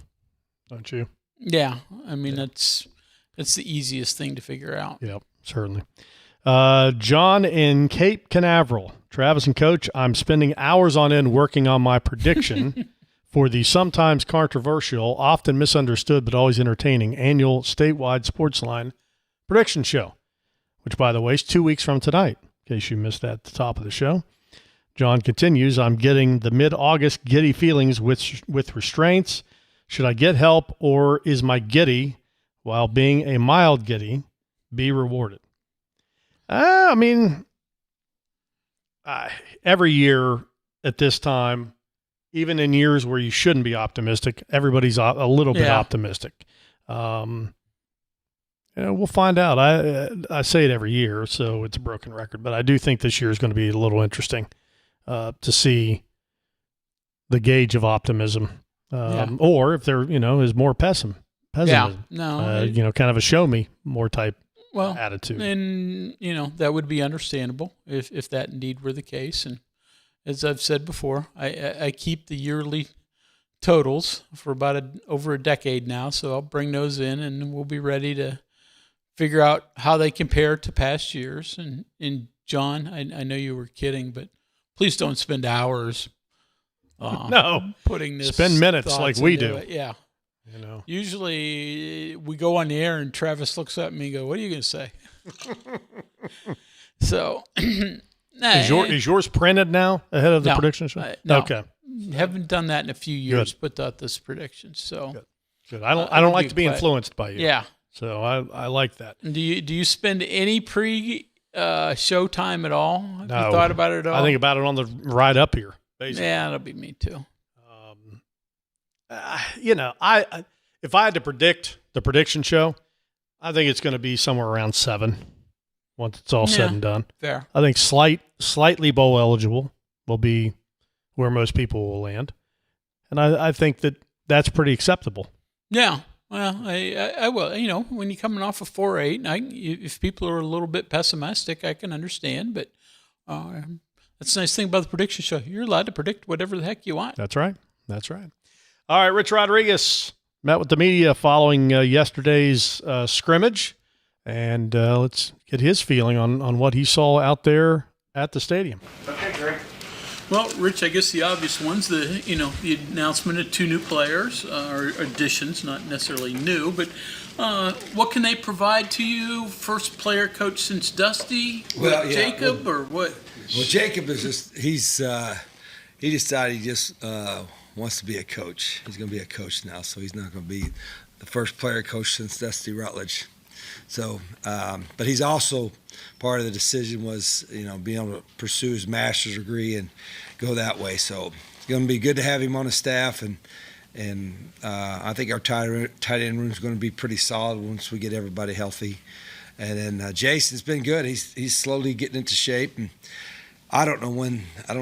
Don't you? Yeah, I mean that's the easiest thing to figure out. Yep, certainly. John in Cape Canaveral, Travis and Coach, I'm spending hours on end working on my prediction for the sometimes controversial, often misunderstood, but always entertaining annual statewide Sportsline prediction show, which, by the way, is 2 weeks from tonight, in case you missed that at the top of the show. John continues, I'm getting the mid-August giddy feelings with restraints. Should I get help, or is my giddy, while being a mild giddy, be rewarded? I mean, every year at this time, even in years where you shouldn't be optimistic, everybody's a little bit optimistic. We'll find out. I say it every year, so it's a broken record, but I do think this year is going to be a little interesting to see the gauge of optimism, or if there is more pessimism. Yeah, no, kind of a show me more type attitude. And that would be understandable if that indeed were the case. And as I've said before, I keep the yearly totals for about over a decade now, so I'll bring those in, and we'll be ready to figure out how they compare to past years. And John, I know you were kidding, but please don't spend hours putting this. Spend minutes like we do. It. Yeah. Usually we go on the air and Travis looks at me and goes, "What are you going to say?" So, is yours printed now ahead of the prediction show? No. Okay. Haven't done that in a few years. Put out this prediction. So good. I don't like to be influenced by you. Yeah. So I like that. Do you spend any show time at all? Have No. you thought about it at all? I think about it on the ride up here. Basically. Yeah, that'll be me too. If I had to predict the prediction show, I think it's going to be somewhere around 7 once it's all said and done. Fair. I think slightly bowl eligible will be where most people will land. And I think that's pretty acceptable. Yeah. Well, I will. When you're coming off of 4-8, if people are a little bit pessimistic, I can understand. But that's the nice thing about the prediction show. You're allowed to predict whatever the heck you want. That's right. All right, Rich Rodriguez met with the media following yesterday's scrimmage, and let's get his feeling on what he saw out there at the stadium. Okay, Greg. Well, Rich, I guess the obvious ones, the announcement of 2 new players, or additions, not necessarily new, but what can they provide to you? First player coach since Dusty? Jacob, or what? Well, Jacob is he decided he just wants to be a coach. He's going to be a coach now, so he's not going to be the first player coach since Dusty Rutledge. So, but he's also part of the decision was, being able to pursue his master's degree and go that way. So it's going to be good to have him on the staff, and I think our tight end room is going to be pretty solid once we get everybody healthy. And then Jason's been good. He's slowly getting into shape, and I don't know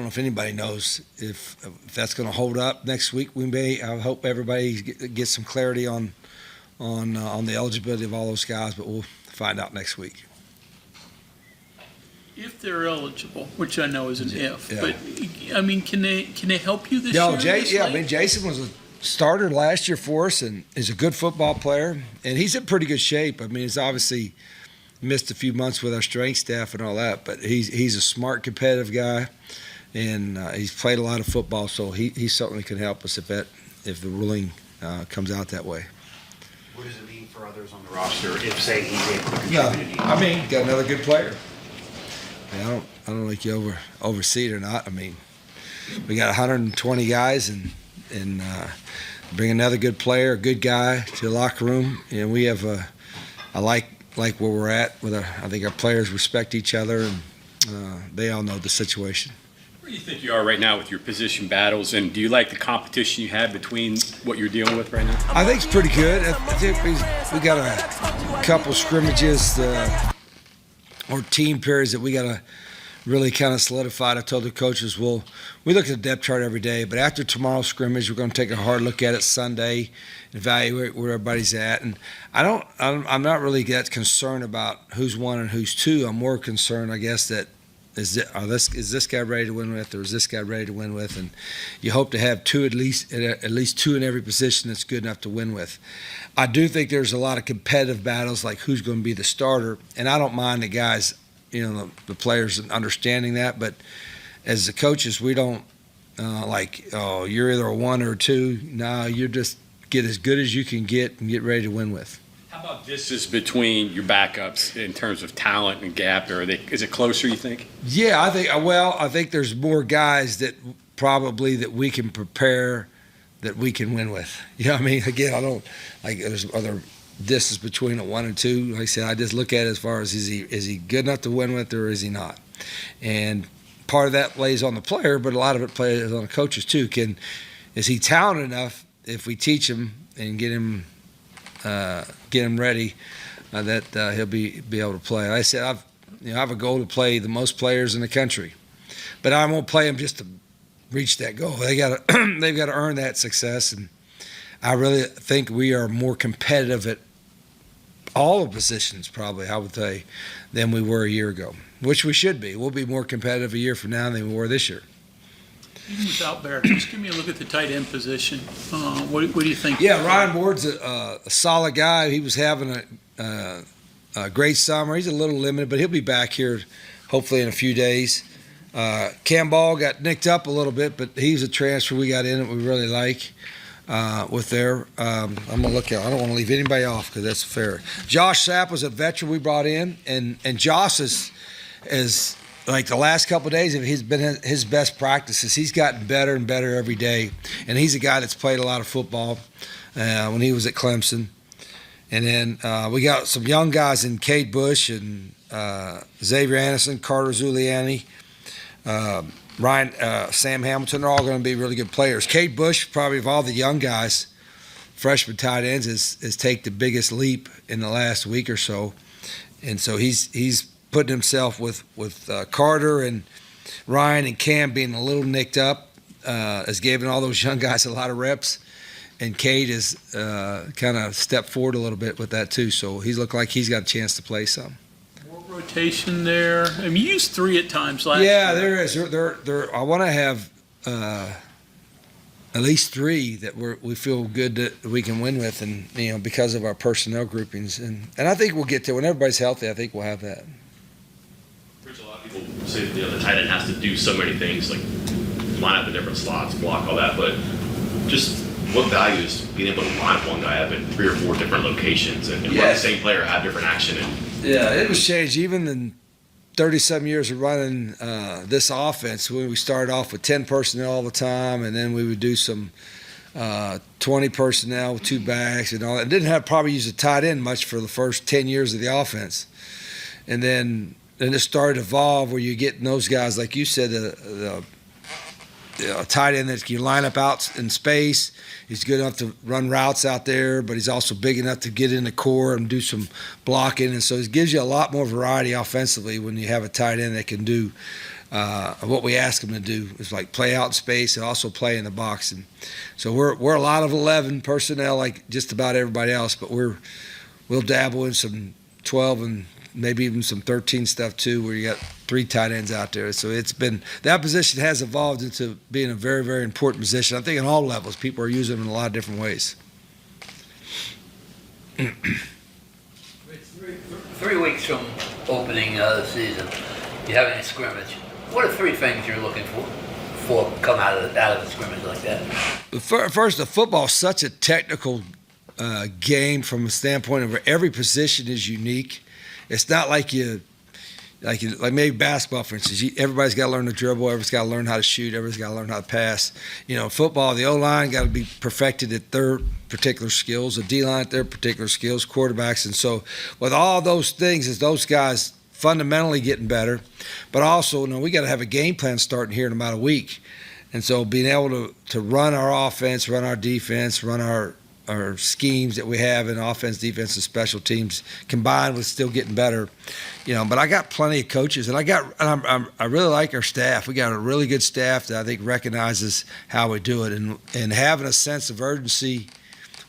if anybody knows if that's going to hold up next week. I hope everybody gets some clarity on the eligibility of all those guys, but we'll find out next week. If they're eligible, which I know is an if, but I mean, can they help you this year? Jason was a starter last year for us and is a good football player, and he's in pretty good shape. I mean, he's obviously missed a few months with our strength staff and all that, but he's a smart, competitive guy, and he's played a lot of football, so he certainly can help us if the ruling comes out that way. What does it mean for others on the roster if, say, he's able to contribute? Got another good player. I don't know if you oversee it or not. I mean, we got 120 guys, and bring another good player, a good guy to the locker room, and we have I like where we're at with I think our players respect each other, and they all know the situation. Where do you think you are right now with your position battles, and do you like the competition you have between what you're dealing with right now? I think it's pretty good. I think we got a couple scrimmages or team periods that we got to really kind of solidify. I told the coaches, we look at the depth chart every day, but after tomorrow's scrimmage, we're going to take a hard look at it Sunday, evaluate where everybody's at. And I'm not really that concerned about who's 1 and who's 2. I'm more concerned, I guess, that is this guy ready to win with, or is this guy ready to win with? And you hope to have 2 at least 2 in every position that's good enough to win with. I do think there's a lot of competitive battles, like who's going to be the starter, and I don't mind the guys, the players understanding that, but as the coaches, we don't you're either a 1 or a 2. No, you just get as good as you can get and get ready to win with. How about distance between your backups in terms of talent and gap? Is it closer, you think? Yeah, I think there's more guys that probably that we can prepare that we can win with. You know what I mean? Again, I don't like there's other distance between a 1 and 2. Like I said, I just look at it as far as is he good enough to win with or is he not? And part of that plays on the player, but a lot of it plays on the coaches too. Is he talented enough if we teach him and get him ready that he'll be able to play? Like I said, I have a goal to play the most players in the country, but I won't play them just to reach that goal. They've got to earn that success, and I really think we are more competitive at all the positions, probably, I would say, than we were a year ago, which we should be. We'll be more competitive a year from now than we were this year. Even without Barrett, just give me a look at the tight end position. What do you think? Yeah, Ryan Ward's a solid guy. He was having a great summer. He's a little limited, but he'll be back here hopefully in a few days. Cam Ball got nicked up a little bit, but he's a transfer we got in that we really like with there. I'm going to look at I don't want to leave anybody off because that's fair. Josh Sapp was a veteran we brought in, and Josh is like the last couple of days, he's been his best practices. He's gotten better and better every day, and he's a guy that's played a lot of football when he was at Clemson. And then we got some young guys in Cade Bush and Xavier Anderson, Carter Zuliani, Ryan, Sam Hamilton. They're all going to be really good players. Cade Bush, probably of all the young guys, freshman tight ends, has taken the biggest leap in the last week or so. And so he's putting himself with Carter and Ryan and Cam being a little nicked up, has given all those young guys a lot of reps. And Cade has kind of stepped forward a little bit with that too. So he's looked like he's got a chance to play some. More rotation there. I mean, you used 3 at times last year. Yeah, there is. I want to have at least 3 that we feel good that we can win with, and because of our personnel groupings. And I think we'll get there. When everybody's healthy, I think we'll have that. A lot of people say the tight end has to do so many things, like line up in different slots, block, all that, but just what value is being able to line up one guy up in 3 or 4 different locations and let the same player have different action? Yeah, it was changed even in 30-some years of running this offense. When we started off with 10 personnel all the time, and then we would do some 20 personnel with 2 backs and all that. Didn't have probably use a tight end much for the first 10 years of the offense. And then it started to evolve where you're getting those guys, like you said, the tight end that can line up out in space. He's good enough to run routes out there, but he's also big enough to get in the core and do some blocking. And so it gives you a lot more variety offensively when you have a tight end that can do what we ask him to do, is like play out in space and also play in the box. And so we're a lot of 11 personnel like just about everybody else, but we'll dabble in some 12 and maybe even some 13 stuff too, where you got 3 tight ends out there. So that position has evolved into being a very, very important position. I think in all levels, people are using them in a lot of different ways. 3 weeks from opening the season, you have any scrimmage. What are 3 things you're looking for come out of the scrimmage like that? First, the football is such a technical game from a standpoint of where every position is unique. It's not like maybe basketball, for instance. Everybody's got to learn to dribble. Everybody's got to learn how to shoot. Everybody's got to learn how to pass. Football, the O-line got to be perfected at their particular skills. The D-line at their particular skills. Quarterbacks, and so with all those things, is those guys fundamentally getting better, but also we got to have a game plan starting here in about a week, and so being able to run our offense, run our defense, run our schemes that we have in offense, defense, and special teams combined with still getting better, But I got plenty of coaches, and I really like our staff. We got a really good staff that I think recognizes how we do it, and having a sense of urgency.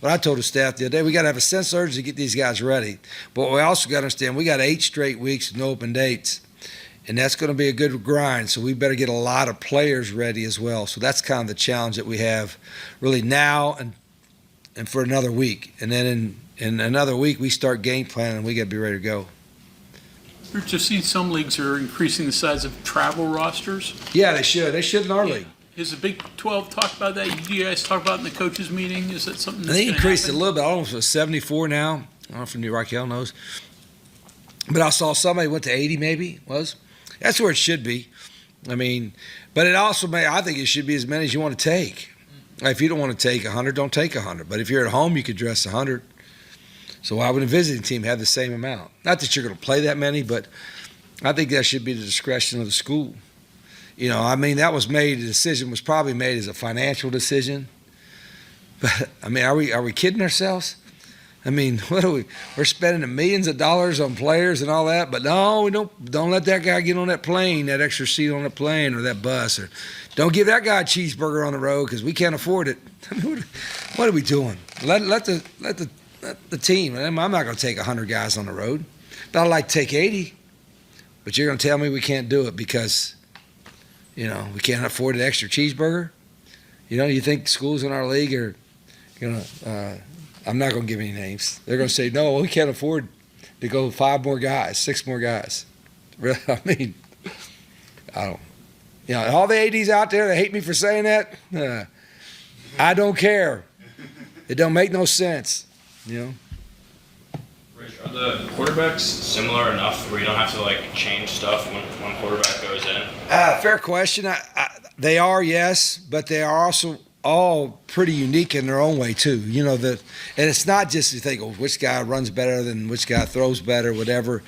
What I told the staff the other day, we got to have a sense of urgency to get these guys ready. But we also got to understand we got 8 straight weeks with no open dates, and that's going to be a good grind. So we better get a lot of players ready as well. So that's kind of the challenge that we have, really now and for another week. And then in another week, we start game planning, and we got to be ready to go. We've just seen some leagues are increasing the size of travel rosters. Yeah, they should. They should in our league. Has the Big 12 talked about that? Do you guys talk about it in the coaches' meeting? Is that something that's They increased happen? it a little bit. I don't know if it's 74 now. I don't know if New Raquel knows. But I saw somebody went to 80 maybe, was. That's where it should be. I mean, but it also I think it should be as many as you want to take. If you don't want to take 100, don't take 100. But if you're at home, you could dress 100. So why would a visiting team have the same amount? Not that you're going to play that many, but I think that should be the discretion of the school. I mean, that was made, the decision was probably made as a financial decision. But, I mean, are we kidding ourselves? I mean, what are we? We're spending millions of dollars on players and all that, but no, we don't let that guy get on that plane, that extra seat on the plane or that bus, or don't give that guy a cheeseburger on the road because we can't afford it. I mean, what are we doing? Let the team. I'm not going to take 100 guys on the road, but I'd like to take 80. But you're going to tell me we can't do it because, we can't afford an extra cheeseburger? You think schools in our league are going to I'm not going to give any names. They're going to say, no, we can't afford to go 5 more guys, 6 more guys. I mean, I don't. All the ADs out there that hate me for saying that, I don't care. It don't make no sense, Rich, are the quarterbacks similar enough where you don't have to change stuff when one quarterback goes in? Fair question. They are, yes, but they are also all pretty unique in their own way too. And it's not just you think, which guy runs better than which guy throws better, whatever.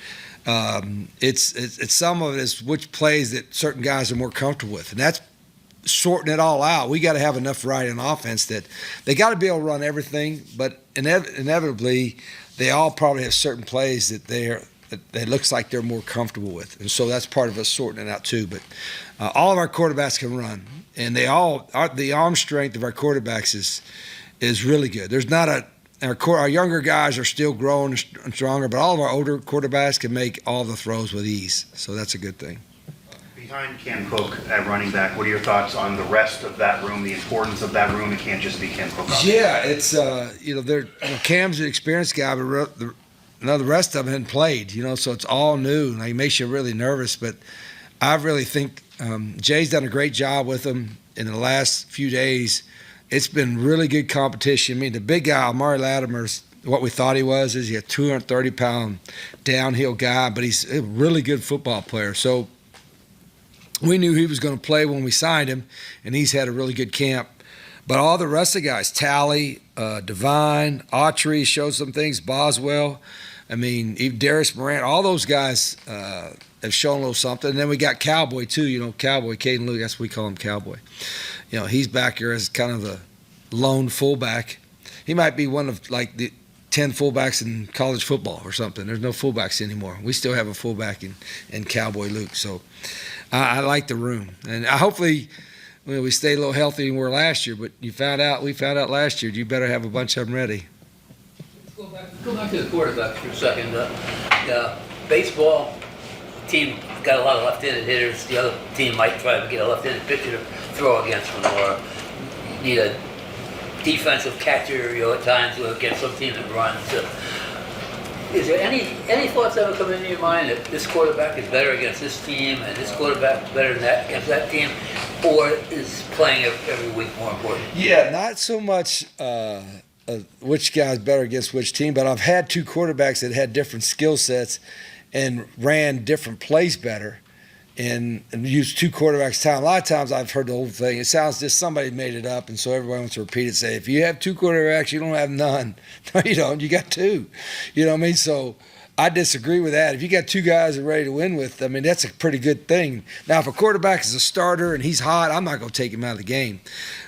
It's some of it is which plays that certain guys are more comfortable with, and that's sorting it all out. We got to have enough variety in offense that they got to be able to run everything, but inevitably they all probably have certain plays that it looks like they're more comfortable with, and so that's part of us sorting it out too. But all of our quarterbacks can run, and the arm strength of our quarterbacks is really good. There's not our younger guys are still growing and stronger, but all of our older quarterbacks can make all the throws with ease, so that's a good thing. Behind Cam Cook at running back, what are your thoughts on the rest of that room, the importance of that room? It can't just be Cam Cook. Yeah, it's Cam's an experienced guy, but the rest of them hadn't played, so it's all new. It makes you really nervous, but I really think Jay's done a great job with them in the last few days. It's been really good competition. I mean, the big guy, Amari Latimer's what we thought he was. Is he a 230-pound downhill guy, but he's a really good football player. So we knew he was going to play when we signed him, and he's had a really good camp. But all the rest of the guys, Talley, Devine, Autry showed some things, Boswell. I mean, even Darius Morant, all those guys have shown a little something. And then we got Cowboy, too, Cowboy, Caden Luke, that's what we call him, Cowboy. He's back here as kind of the lone fullback. He might be one of, the 10 fullbacks in college football or something. There's no fullbacks anymore. We still have a fullback in Cowboy Luke. So I like the room. And hopefully we stay a little healthier than we were last year. But we found out last year, you better have a bunch of them ready. Go back to the quarterback for a second. The baseball team got a lot of left-handed hitters. The other team might try to get a left-handed pitcher to throw against them, or need a defensive catcher at times against some team that runs. Is there any thoughts ever come into your mind that this quarterback is better against this team and this quarterback is better than that against that team, or is playing every week more important? Yeah, not so much which guy's better against which team, but I've had 2 quarterbacks that had different skill sets and ran different plays better and used 2 quarterbacks time. A lot of times I've heard the whole thing. It sounds just somebody made it up, and so everybody wants to repeat it, say, if you have 2 quarterbacks, you don't have none. No, you don't. You got 2. You know what I mean? So I disagree with that. If you got 2 guys that are ready to win with, that's a pretty good thing. Now, if a quarterback is a starter and he's hot, I'm not going to take him out of the game.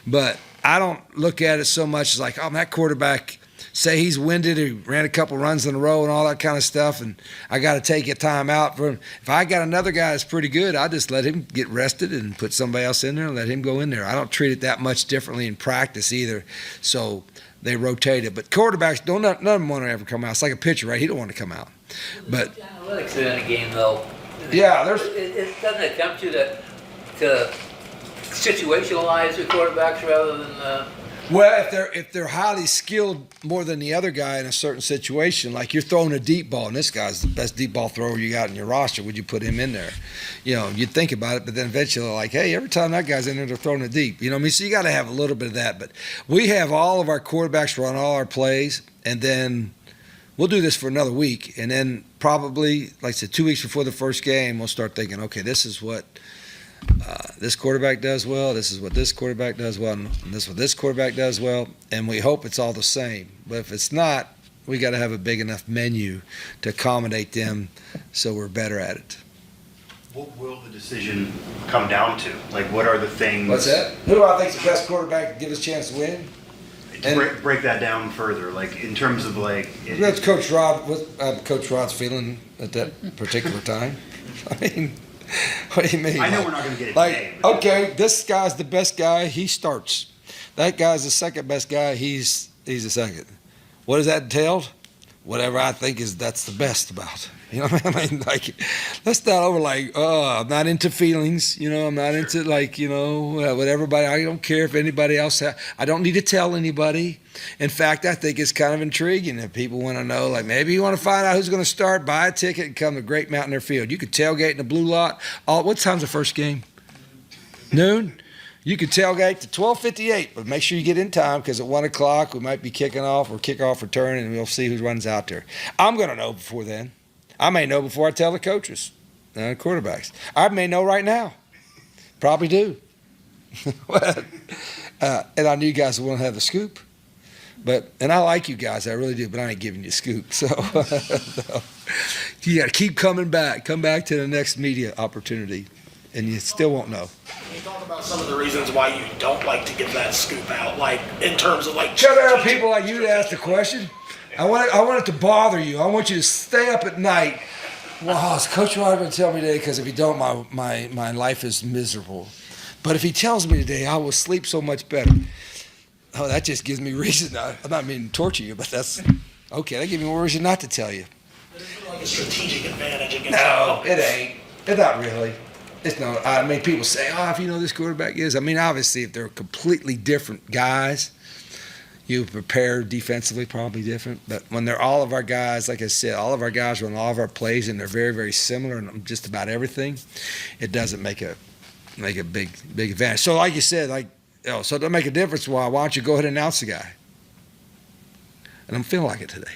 But I don't look at it so much as like, that quarterback, say he's winded, he ran a couple runs in a row and all that kind of stuff, and I got to take a time out for him. If I got another guy that's pretty good, I just let him get rested and put somebody else in there and let him go in there. I don't treat it that much differently in practice either. So they rotate it. But quarterbacks, none of them want to ever come out. It's like a pitcher, right? He don't want to come out. But analytics in a game, though. Yeah, it doesn't attempt you to situationalize the quarterbacks rather than. Well, if they're highly skilled more than the other guy in a certain situation, like you're throwing a deep ball, and this guy's the best deep ball thrower you got in your roster, would you put him in there? You'd think about it, but then eventually like, hey, every time that guy's in there, they're throwing it deep. You know what I mean? So you got to have a little bit of that. But we have all of our quarterbacks run all our plays, and then we'll do this for another week, and then probably, like I said, 2 weeks before the first game, we'll start thinking, okay, this is what this quarterback does well, this is what this quarterback does well, and this is what this quarterback does well, and we hope it's all the same. But if it's not, we got to have a big enough menu to accommodate them so we're better at it. What will the decision come down to? Like, what are the things? What's that? Who do I think's the best quarterback to give us a chance to win? Break that down further, like in terms of like. That's Coach Rod. What Coach Rod's feeling at that particular time? I mean, what do you mean? I know we're not going to get it like, today. Okay, this guy's the best guy. He starts. That guy's the second best guy. He's the second. What does that entail? Whatever I think that's the best about. You know what I mean? Like, let's not over like, I'm not into feelings. You know, I'm not into like, you know, what everybody. I don't care if anybody else. I don't need to tell anybody. In fact, I think it's kind of intriguing if people want to know. Like, maybe you want to find out who's going to start. Buy a ticket and come to Great Mountaineer Field. You could tailgate in the blue lot. What time's the first game? Noon. You could tailgate to 12:58, but make sure you get in time because at 1 o'clock we might be kicking off or kickoff return, and we'll see who runs out there. I'm going to know before then. I may know before I tell the coaches, quarterbacks. I may know right now. Probably do. And I knew you guys would want to have the scoop. And I like you guys, I really do, but I ain't giving you a scoop. So you got to keep coming back. Come back to the next media opportunity, and you still won't know. Can you talk about some of the reasons why you don't like to give that scoop out, like in terms of like? Shut up, people like you to ask the question. I want it to bother you. I want you to stay up at night. Wow, is Coach Rod going to tell me today? Because if he don't, my life is miserable. But if he tells me today, I will sleep so much better. Oh, that just gives me reason. I'm not meaning to torture you, but that's okay. That gives me more reason not to tell you. But is it like a strategic advantage against? No, it ain't. It's not really. It's not. I mean, people say, if you know this quarterback is. I mean, obviously, if they're completely different guys, you prepare defensively probably different. But when they're all of our guys, like I said, all of our guys run all of our plays, and they're very, very similar in just about everything, it doesn't make a big advantage. So like you said, so it doesn't make a difference. Why don't you go ahead and announce the guy? And I'm feeling like it today.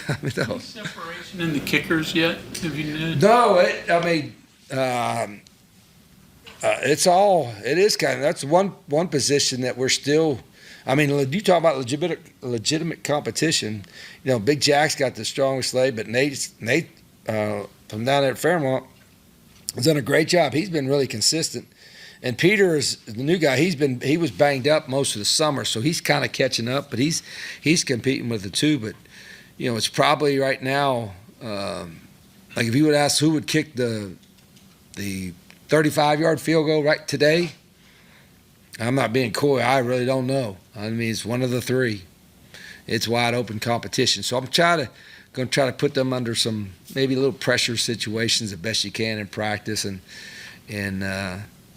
I mean, no. Any separation in the kickers yet? Have you? No, it is kind of, that's one position that we're still. I mean, you talk about legitimate competition. You know, Big Jack's got the strongest leg, but Nate from down there at Fairmont has done a great job. He's been really consistent. And Peter is the new guy. He was banged up most of the summer, so he's kind of catching up. But he's competing with the two. But you know, it's probably right now. Like if you would ask who would kick the 35-yard field goal right today, I'm not being coy. I really don't know. I mean, it's one of the three. It's wide open competition. So I'm going to try to put them under some maybe little pressure situations the best you can in practice. And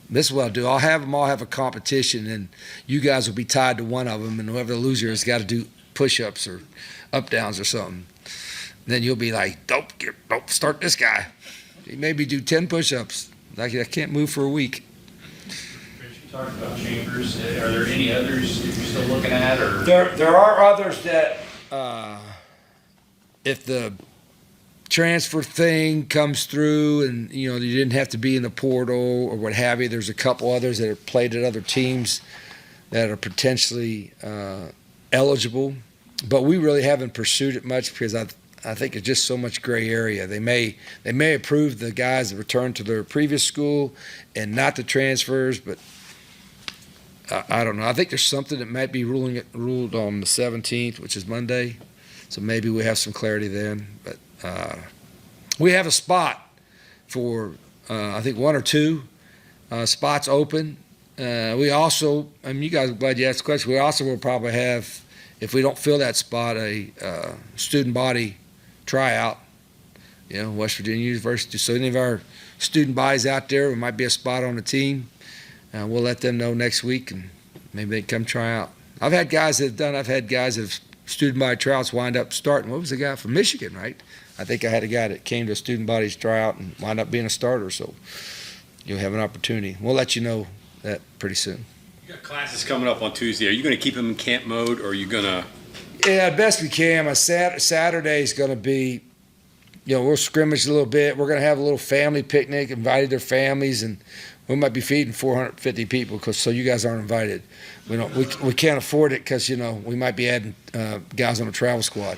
this is what I'll do. I'll have them all have a competition, and you guys will be tied to one of them, and whoever the loser has got to do push-ups or up-downs or something. Then you'll be like, don't start this guy. He maybe do 10 push-ups. Like I can't move for a week. Talked about Chambers. Are there any others that you're still looking at, or there are others that if the transfer thing comes through and you know you didn't have to be in the portal or what have you, there's a couple others that have played at other teams that are potentially eligible, but we really haven't pursued it much because I think it's just so much gray area. They may approve the guys that return to their previous school and not the transfers, but I don't know. I think there's something that might be ruled on the 17th, which is Monday. So maybe we have some clarity then. But we have a spot for, I think, one or two spots open. We also, I mean, you guys are glad you asked the question. We also will probably have, if we don't fill that spot, a student body tryout. You know, West Virginia University. So any of our student bodies out there, there might be a spot on the team. We'll let them know next week, and maybe they can come try out. I've had guys that have student body tryouts wind up starting. What was the guy from Michigan, right? I think I had a guy that came to a student body's tryout and wound up being a starter. So you'll have an opportunity. We'll let you know that pretty soon. You got classes coming up on Tuesday. Are you going to keep them in camp mode, or are you going to Yeah, best we can. Saturday is going to be, we'll scrimmage a little bit. We're going to have a little family picnic, invited their families, and we might be feeding 450 people so you guys aren't invited. We can't afford it because, we might be adding guys on the travel squad.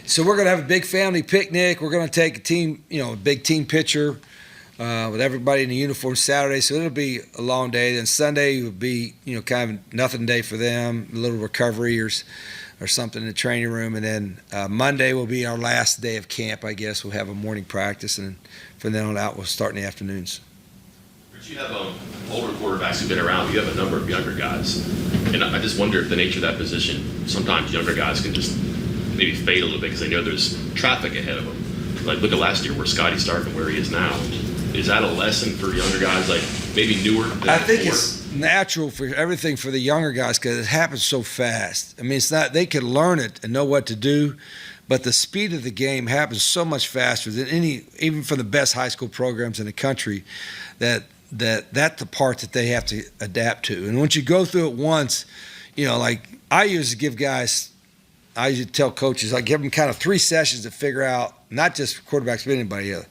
So we're going to have a big family picnic. We're going to take a team, a big team picture with everybody in the uniform Saturday. So it'll be a long day. Then Sunday will be, kind of nothing day for them, a little recovery or something in the training room. And then Monday will be our last day of camp, I guess. We'll have a morning practice, and from then on out, we'll start in the afternoons. You have older quarterbacks who've been around, but you have a number of younger guys. And I just wonder if the nature of that position, sometimes younger guys can just maybe fade a little bit because they know there's traffic ahead of them. Like, look at last year where Scotty started and where he is now. Is that a lesson for younger guys, like maybe newer than I think before? It's natural for everything for the younger guys because it happens so fast. I mean, it's not, they can learn it and know what to do, but the speed of the game happens so much faster than even from the best high school programs in the country, that's the part that they have to adapt to. And once you go through it once, like I usually tell coaches, I give them kind of 3 sessions to figure out, not just quarterbacks, but anybody else,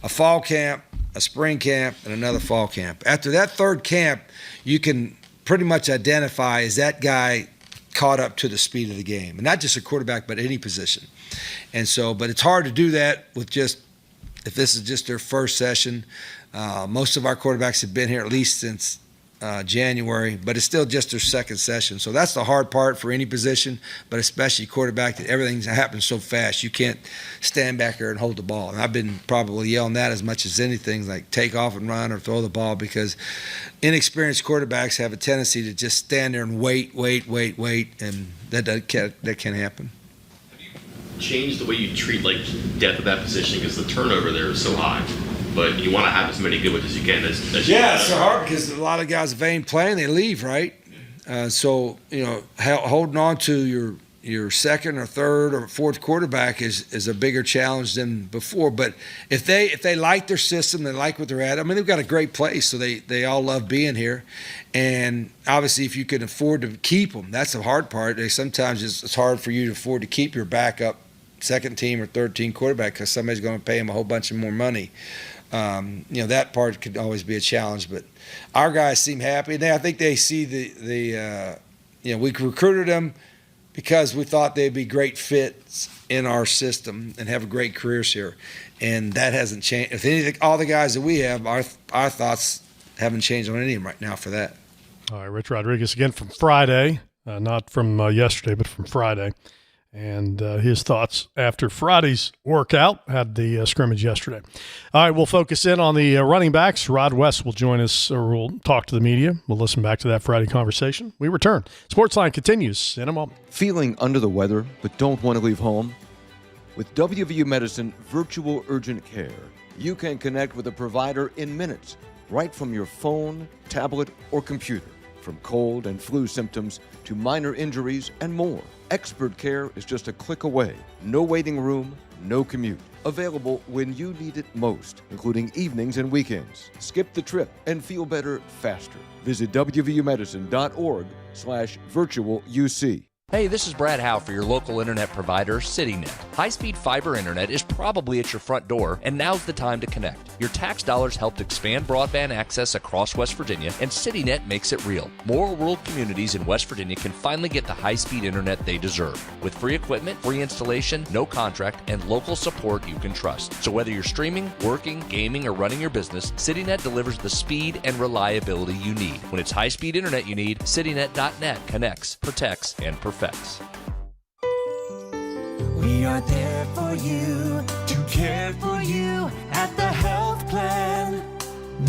a fall camp, a spring camp, and another fall camp. After that 3rd camp, you can pretty much identify, is that guy caught up to the speed of the game? And not just a quarterback, but any position. And so, but it's hard to do that with if this is just their first session. Most of our quarterbacks have been here at least since January, but it's still just their 2nd session. So that's the hard part for any position, but especially quarterback, that everything's happening so fast. You can't stand back there and hold the ball. And I've been probably yelling that as much as anything, like take off and run or throw the ball, because inexperienced quarterbacks have a tendency to just stand there and wait, and that can't happen. Change the way you treat depth of that position because the turnover there is so high, but you want to have as many good ones as you can. It's so hard because a lot of guys, if they ain't playing, they leave, right? So holding on to your 2nd or 3rd or 4th quarterback is a bigger challenge than before. But if they like their system, they like what they're at. I mean, they've got a great place, so they all love being here. And obviously, if you can afford to keep them, that's the hard part. Sometimes it's hard for you to afford to keep your backup 2nd team or 3rd team quarterback because somebody's going to pay them a whole bunch of more money. That part could always be a challenge, but our guys seem happy. And I think they see we recruited them because we thought they'd be great fits in our system and have great careers here. And that hasn't changed. If anything, all the guys that we have, our thoughts haven't changed on any of them right now for that. All right, Rich Rodriguez again from Friday, not from yesterday, but from Friday. And his thoughts after Friday's workout, had the scrimmage yesterday. All right, we'll focus in on the running backs. Rod West will join us, or we'll talk to the media. We'll listen back to that Friday conversation. We return. Sportsline continues in a moment. Feeling under the weather but don't want to leave home? With WVU Medicine Virtual Urgent Care, you can connect with a provider in minutes, right from your phone, tablet, or computer. From cold and flu symptoms to minor injuries and more. Expert care is just a click away. No waiting room, no commute. Available when you need it most, including evenings and weekends. Skip the trip and feel better faster. Visit wvumedicine.org/virtualuc. Hey, this is Brad Howe for your local internet provider, CityNet. High-speed fiber internet is probably at your front door, and now's the time to connect. Your tax dollars helped expand broadband access across West Virginia, and CityNet makes it real. More rural communities in West Virginia can finally get the high-speed internet they deserve. With free equipment, free installation, no contract, and local support you can trust. So whether you're streaming, working, gaming, or running your business, CityNet delivers the speed and reliability you need. When it's high-speed internet you need, CityNet.net connects, protects, and perfects. We are there for you, to care for you at the health plan.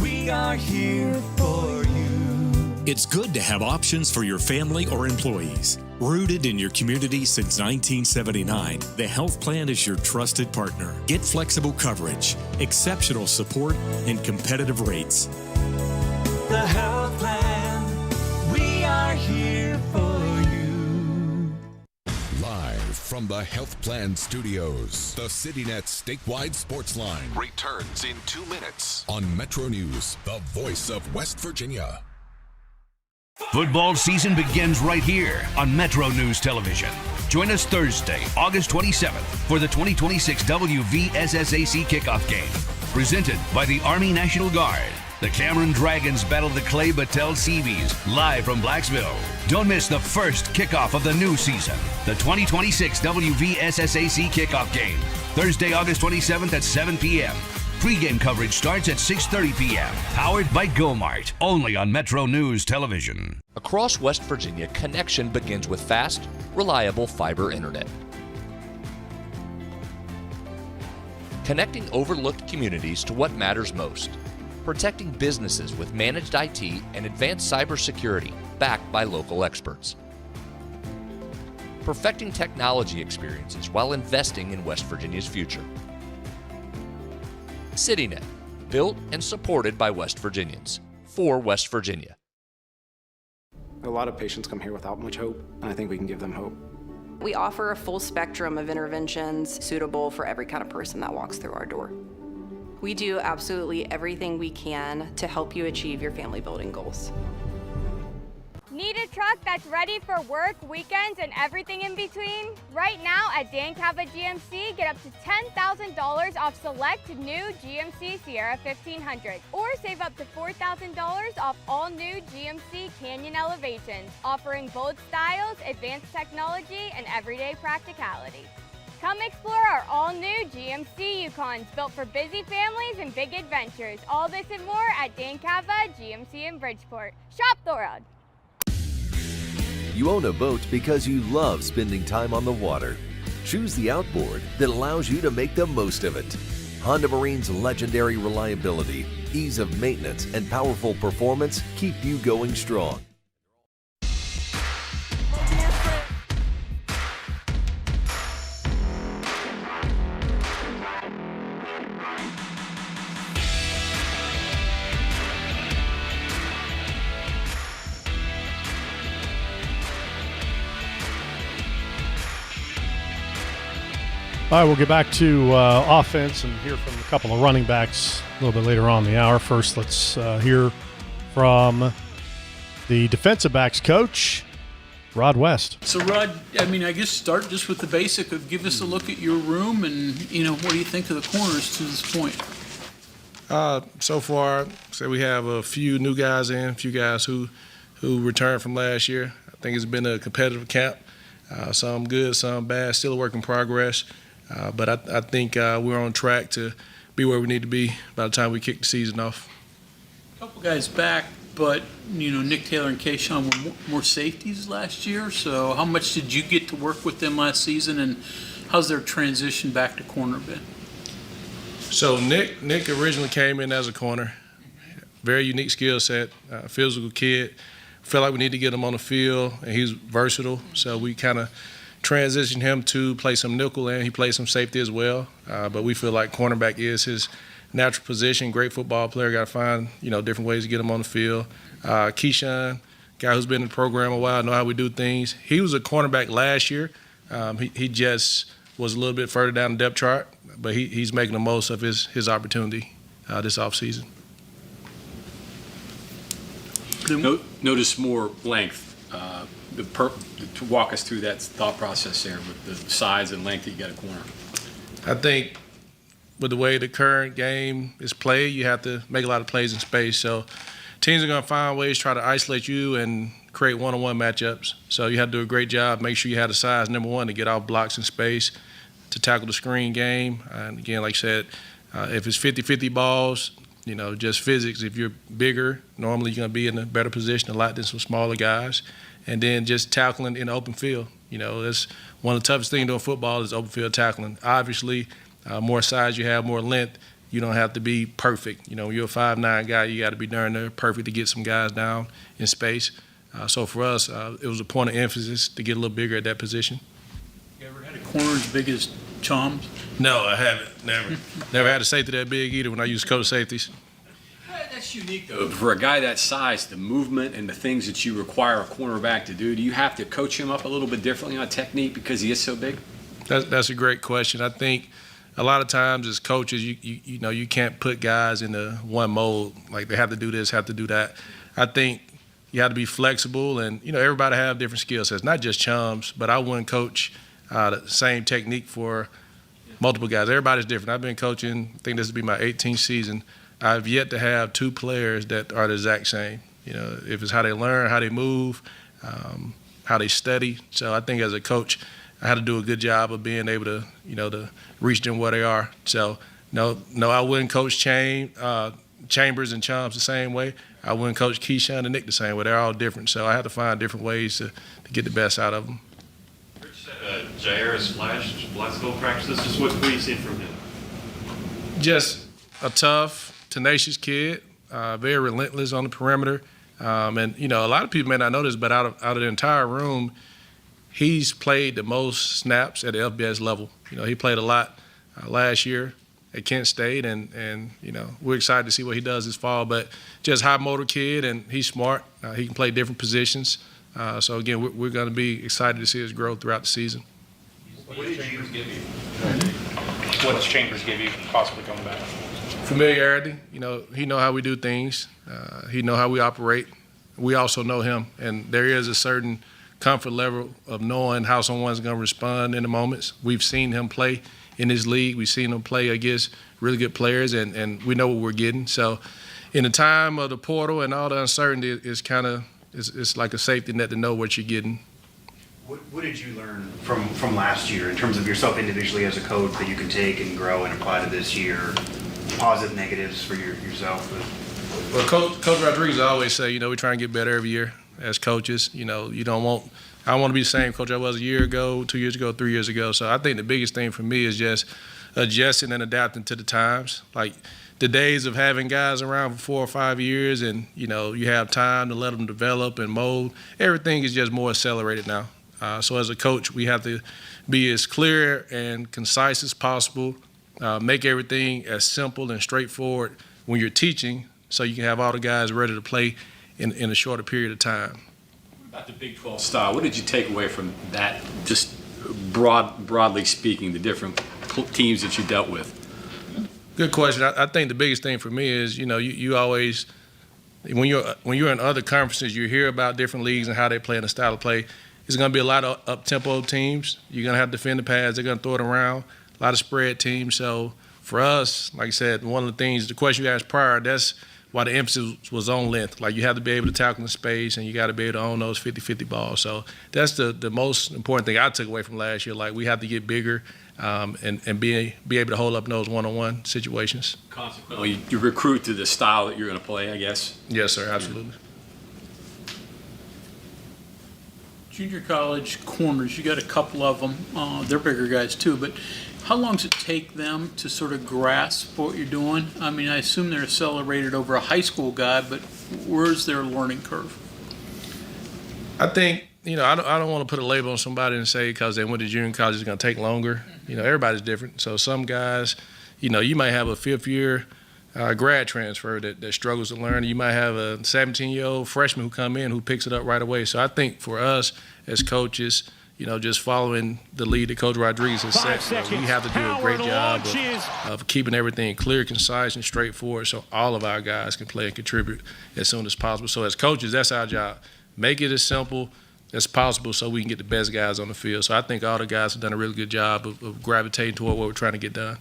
We are here for you. It's good to have options for your family or employees. Rooted in your community since 1979, the health plan is your trusted partner. Get flexible coverage, exceptional support, and competitive rates. The health plan, we are here for you. Live from the Health Plan Studios, the CityNet statewide sports line returns in 2 minutes on MetroNews, the voice of West Virginia. Football season begins right here on MetroNews Television. Join us Thursday, August 27th for the 2026 WVSSAC kickoff game. Presented by the Army National Guard. The Cameron Dragons battle the Clay Battelle Seabees live from Blacksville. Don't miss the first kickoff of the new season. The 2026 WVSSAC kickoff game. Thursday, August 27th at 7 p.m. Pre-game coverage starts at 6:30 p.m. Powered by GoMart. Only on Metro News Television. Across West Virginia, connection begins with fast, reliable fiber internet. Connecting overlooked communities to what matters most. Protecting businesses with managed IT and advanced cybersecurity backed by local experts. Perfecting technology experiences while investing in West Virginia's future. CityNet, built and supported by West Virginians, for West Virginia. A lot of patients come here without much hope, and I think we can give them hope. We offer a full spectrum of interventions suitable for every kind of person that walks through our door. We do absolutely everything we can to help you achieve your family building goals. Need a truck that's ready for work, weekends, and everything in between? Right now at Dan Cava GMC, get up to $10,000 off select new GMC Sierra 1500, or save up to $4,000 off all new GMC Canyon Elevations, offering bold styles, advanced technology, and everyday practicality. Come explore our all-new GMC Yukons, built for busy families and big adventures. All this and more at Dan Cava GMC in Bridgeport. Shop the world. You own a boat because you love spending time on the water. Choose the outboard that allows you to make the most of it. Honda Marine's legendary reliability, ease of maintenance, and powerful performance keep you going strong. All right, we'll get back to offense and hear from a couple of running backs a little bit later on in the hour. First, let's hear from the defensive backs coach, Rod West. So, Rod, I mean, I guess start just with the basic of give us a look at your room and, what do you think of the corners to this point? So far, we have a few new guys in, a few guys who returned from last year. I think it's been a competitive camp. Some good, some bad, still a work in progress. But I think we're on track to be where we need to be by the time we kick the season off. A couple guys back, but, Nick Taylor and Kayshawn were more safeties last year. So how much did you get to work with them last season, and how's their transition back to corner been? So Nick originally came in as a corner. Very unique skill set, physical kid. Felt like we need to get him on the field, and he's versatile. So we kind of transitioned him to play some nickel, and he plays some safety as well. But we feel like cornerback is his natural position. Great football player. Got to find different ways to get him on the field. Keyshawn, guy who's been in the program a while, know how we do things. He was a cornerback last year. He just was a little bit further down the depth chart, but he's making the most of his opportunity this offseason. Notice more length. To walk us through that thought process there with the size and length that you got a corner. I think with the way the current game is played, you have to make a lot of plays in space. So teams are going to find ways to try to isolate you and create one-on-one matchups. So you have to do a great job. Make sure you have the size, number one, to get off blocks in space, to tackle the screen game. And again, like I said, if it's 50-50 balls, just physics. If you're bigger, normally you're going to be in a better position a lot than some smaller guys. And then just tackling in the open field. That's one of the toughest things doing football is open field tackling. Obviously, more size you have, more length, you don't have to be perfect. You're a 5'9" guy, you got to be darn near perfect to get some guys down in space. So for us, it was a point of emphasis to get a little bigger at that position. You ever had a corner as big as Chom's? No, I haven't. Never. Never had a safety that big either when I used to coach safeties. That's unique, though. For a guy that size, the movement and the things that you require a cornerback to do you have to coach him up a little bit differently on technique because he is so big? That's a great question. I think a lot of times as coaches, you can't put guys into one mold, like they have to do this, have to do that. I think you have to be flexible, and everybody have different skill sets, not just chums, but I wouldn't coach the same technique for multiple guys. Everybody's different. I've been coaching, I think this will be my 18th season. I've yet to have 2 players that are the exact same. If it's how they learn, how they move, how they study. So I think as a coach, I had to do a good job of being able to, to reach them where they are. So no, I wouldn't coach Chambers and Chums the same way. I wouldn't coach Keyshawn and Nick the same way. They're all different. So I had to find different ways to get the best out of them. Jair has flashed Blacksville practices. Just what do you see from him? Just a tough, tenacious kid, very relentless on the perimeter. And, a lot of people may not know this, but out of the entire room, he's played the most snaps at the FBS level. He played a lot last year at Kent State, and we're excited to see what he does this fall. But just high motor kid, and he's smart. He can play different positions. So, again, we're going to be excited to see his growth throughout the season. What does Chambers give you? What does Chambers give you possibly coming back? Familiarity. He know how we do things. He know how we operate. We also know him, and there is a certain comfort level of knowing how someone's going to respond in the moments. We've seen him play in this league. We've seen him play against really good players, and we know what we're getting. So in the time of the portal and all the uncertainty, it's like a safety net to know what you're getting. What did you learn from last year in terms of yourself individually as a coach that you can take and grow and apply to this year? Positive, negatives for yourself? Well, Coach Rodriguez always say, we try and get better every year as coaches. I want to be the same coach I was a year ago, 2 years ago, 3 years ago. So I think the biggest thing for me is just adjusting and adapting to the times. Like the days of having guys around for 4 or 5 years and, you have time to let them develop and mold, everything is just more accelerated now. So as a coach, we have to be as clear and concise as possible, make everything as simple and straightforward when you're teaching so you can have all the guys ready to play in a shorter period of time. About the Big 12 style, what did you take away from that, just broadly speaking, the different teams that you dealt with? Good question. I think the biggest thing for me is, you always, when you're in other conferences, you hear about different leagues and how they play and the style of play. It's going to be a lot of up-tempo teams. You're going to have to defend the pass. They're going to throw it around. A lot of spread teams. So for us, like I said, one of the things, the question you asked prior, that's why the emphasis was on length. Like you have to be able to tackle in space and you got to be able to own those 50-50 balls. So that's the most important thing I took away from last year. Like we have to get bigger and be able to hold up in those one-on-one situations. Consequently, you recruit to the style that you're going to play, I guess? Yes, sir, absolutely. Junior college corners, you got a couple of them. They're bigger guys too, but how long does it take them to sort of grasp what you're doing? I mean, I assume they're accelerated over a high school guy, but where's their learning curve? I think, I don't want to put a label on somebody and say because they went to junior college it's going to take longer. Everybody's different. So some guys, you might have a fifth-year grad transfer that struggles to learn. You might have a 17-year-old freshman who come in who picks it up right away. So I think for us as coaches, just following the lead that Coach Rodriguez has set, we have to do a great job of keeping everything clear, concise, and straightforward so all of our guys can play and contribute as soon as possible. So as coaches, that's our job. Make it as simple as possible so we can get the best guys on the field. So I think all the guys have done a really good job of gravitating toward what we're trying to get done.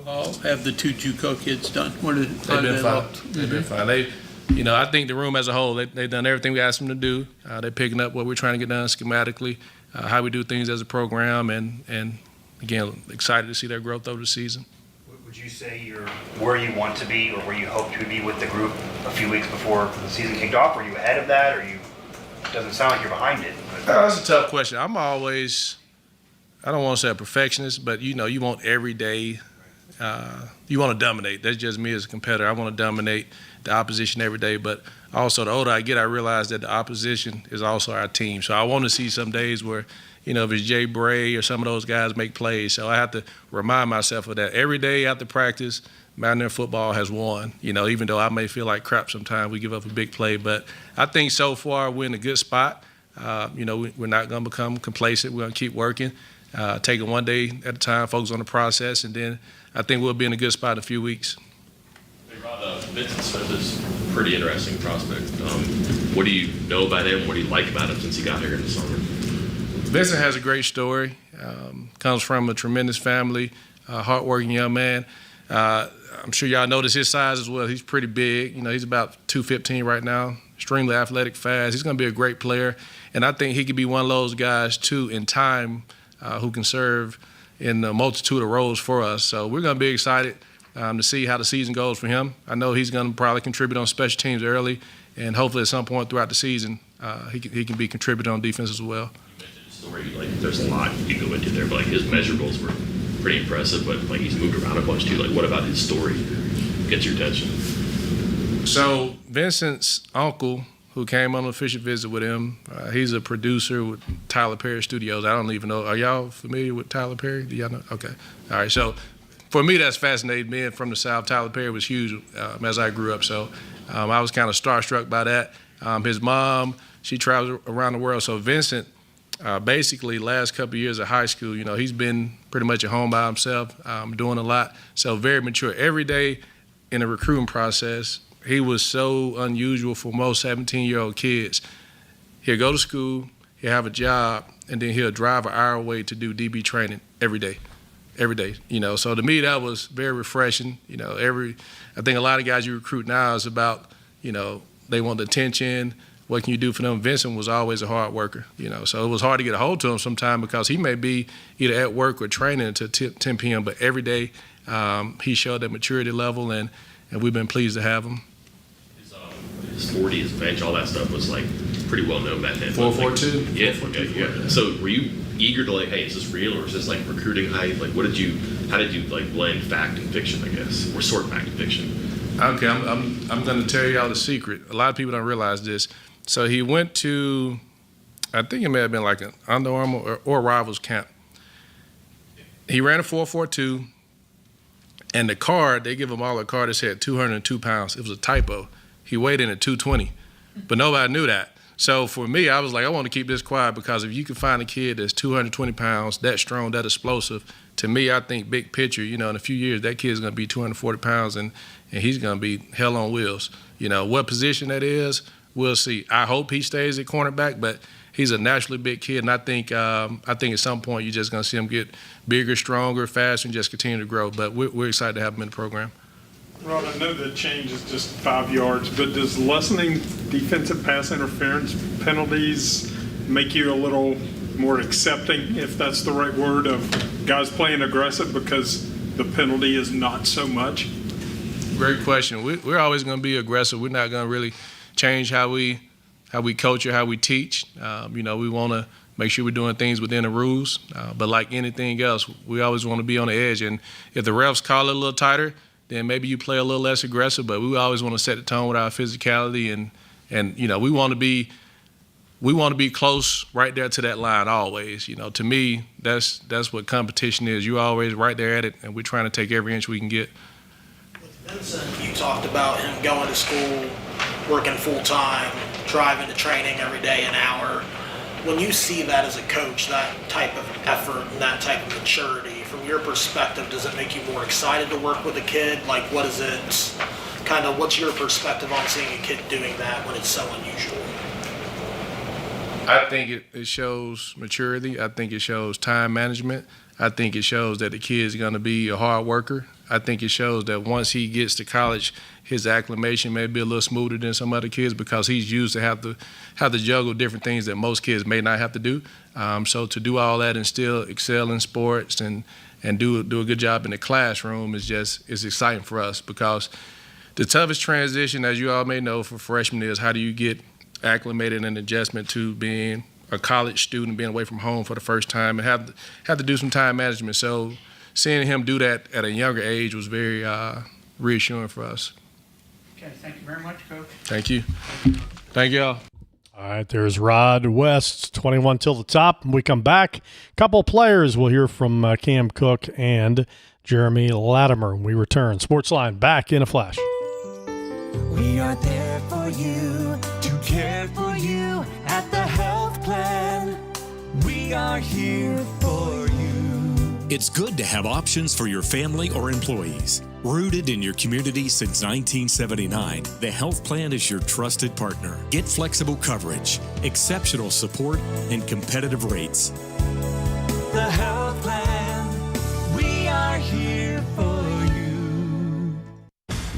How have the 2 JUCO kids done? They've been fine. They've been fine. I think the room as a whole, they've done everything we asked them to do. They're picking up what we're trying to get done schematically, how we do things as a program, and again, excited to see their growth over the season. Would you say you're where you want to be or where you hope to be with the group a few weeks before the season kicked off? Were you ahead of that, or it doesn't sound like you're behind it? That's a tough question. I'm always, I don't want to say a perfectionist, but you want every day. You want to dominate. That's just me as a competitor. I want to dominate the opposition every day. But also, the older I get, I realize that the opposition is also our team. So I want to see some days where, if it's Jay Bray or some of those guys make plays. So I have to remind myself of that. Every day after practice, Mountaineer football has won. Even though I may feel like crap sometimes, we give up a big play. But I think so far we're in a good spot. We're not going to become complacent. We're going to keep working, take it one day at a time, focus on the process, and then I think we'll be in a good spot in a few weeks. Vincent Smith is a pretty interesting prospect. What do you know about him? What do you like about him since he got here in the summer? Vincent has a great story. Comes from a tremendous family, hardworking young man. I'm sure y'all notice his size as well. He's pretty big. He's about 215 right now. Extremely athletic, fast. He's going to be a great player. And I think he could be one of those guys, too, in time, who can serve in a multitude of roles for us. So we're going to be excited to see how the season goes for him. I know he's going to probably contribute on special teams early, and hopefully at some point throughout the season, he can be contributing on defense as well. Story, there's a lot you go into there, but his measurables were pretty impressive, but he's moved around a bunch too. What about his story gets your attention? So Vincent's uncle, who came on an official visit with him, he's a producer with Tyler Perry Studios. I don't even know. Are y'all familiar with Tyler Perry? Do y'all know? Okay. All right. So for me, that's fascinating. Being from the South, Tyler Perry was huge as I grew up. So I was kind of starstruck by that. His mom, she travels around the world. So Vincent, basically last couple of years of high school, he's been pretty much at home by himself, doing a lot. So very mature. Every day in the recruiting process, he was so unusual for most 17-year-old kids. He'll go to school, he'll have a job, and then he'll drive an hour away to do DB training every day. So to me, that was very refreshing. I think a lot of guys you recruit now is about, they want the attention. What can you do for them? Vincent was always a hard worker, so it was hard to get a hold to him sometime because he may be either at work or training until 10 p.m., but every day he showed that maturity level, and we've been pleased to have him. His 40, his bench, all that stuff was pretty well known back then. 4.42? Yeah. So were you eager to hey, is this real or is this recruiting hype? How did you blend fact and fiction, I guess, or sort fact and fiction? Okay, I'm going to tell y'all the secret. A lot of people don't realize this. So he went to, I think it may have been an Under Armour or Rivals camp. He ran a 4.42, and the card, they give him all a card that said 202 pounds. It was a typo. He weighed in at 220, but nobody knew that. So for me, I was like, I want to keep this quiet because if you can find a kid that's 220 pounds, that strong, that explosive, to me, I think big picture, in a few years, that kid's going to be 240 pounds and he's going to be hell on wheels. What position that is, we'll see. I hope he stays at cornerback, but he's a naturally big kid, and I think at some point you're just going to see him get bigger, stronger, faster, and just continue to grow. But we're excited to have him in the program. Rod, I know the change is just 5 yards, but does lessening defensive pass interference penalties make you a little more accepting, if that's the right word, of guys playing aggressive because the penalty is not so much? Great question. We're always going to be aggressive. We're not going to really change how we coach or how we teach. We want to make sure we're doing things within the rules. But like anything else, we always want to be on the edge. And if the refs call it a little tighter, then maybe you play a little less aggressive. But we always want to set the tone with our physicality, and we want to be close right there to that line always. To me, that's what competition is. You're always right there at it, and we're trying to take every inch we can get. Vincent, you talked about him going to school, working full-time, driving to training every day an hour. When you see that as a coach, that type of effort and that type of maturity, from your perspective, does it make you more excited to work with a kid? What is it, what's your perspective on seeing a kid doing that when it's so unusual? I think it shows maturity. I think it shows time management. I think it shows that the kid's going to be a hard worker. I think it shows that once he gets to college, his acclimation may be a little smoother than some other kids because he's used to have to juggle different things that most kids may not have to do. So to do all that and still excel in sports and do a good job in the classroom is exciting for us because the toughest transition, as you all may know, for freshmen is how do you get acclimated and adjustment to being a college student, being away from home for the first time, and have to do some time management. So seeing him do that at a younger age was very reassuring for us. Okay, thank you very much, Coach. Thank you. Thank y'all. All right, there's Rod West, 21 till the top. When we come back, a couple of players. We'll hear from Cam Cook and Jeremy Latimer. We return. Sportsline back in a flash. We are there for you, to care for you at the health plan. We are here for you. It's good to have options for your family or employees. Rooted in your community since 1979, the health plan is your trusted partner. Get flexible coverage, exceptional support, and competitive rates. The health plan, we are here for you.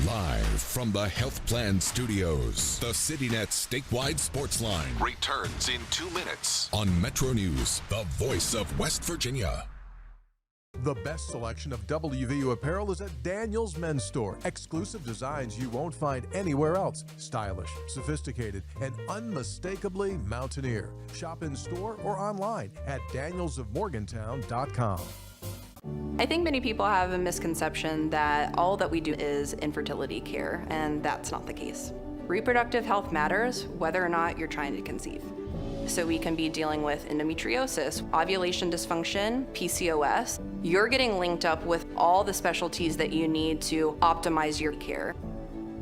Live from the Health Plan Studios, the CityNet statewide Sportsline returns in 2 minutes on MetroNews, the voice of West Virginia. The best selection of WVU apparel is at Daniel's Men's Store. Exclusive designs you won't find anywhere else. Stylish, sophisticated, and unmistakably Mountaineer. Shop in store or online at danielsofmorgantown.com. I think many people have a misconception that all that we do is infertility care, and that's not the case. Reproductive health matters whether or not you're trying to conceive. So we can be dealing with endometriosis, ovulation dysfunction, PCOS. You're getting linked up with all the specialties that you need to optimize your care.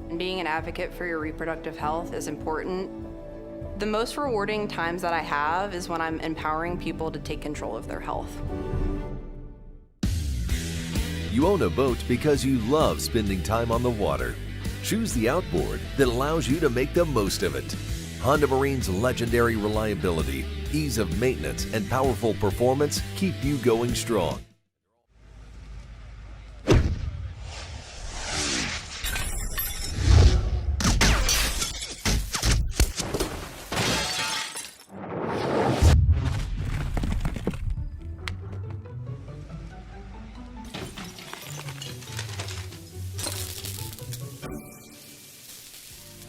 And being an advocate for your reproductive health is important. The most rewarding times that I have is when I'm empowering people to take control of their health. You own a boat because you love spending time on the water. Choose the outboard that allows you to make the most of it. Honda Marine's legendary reliability, ease of maintenance, and powerful performance keep you going strong.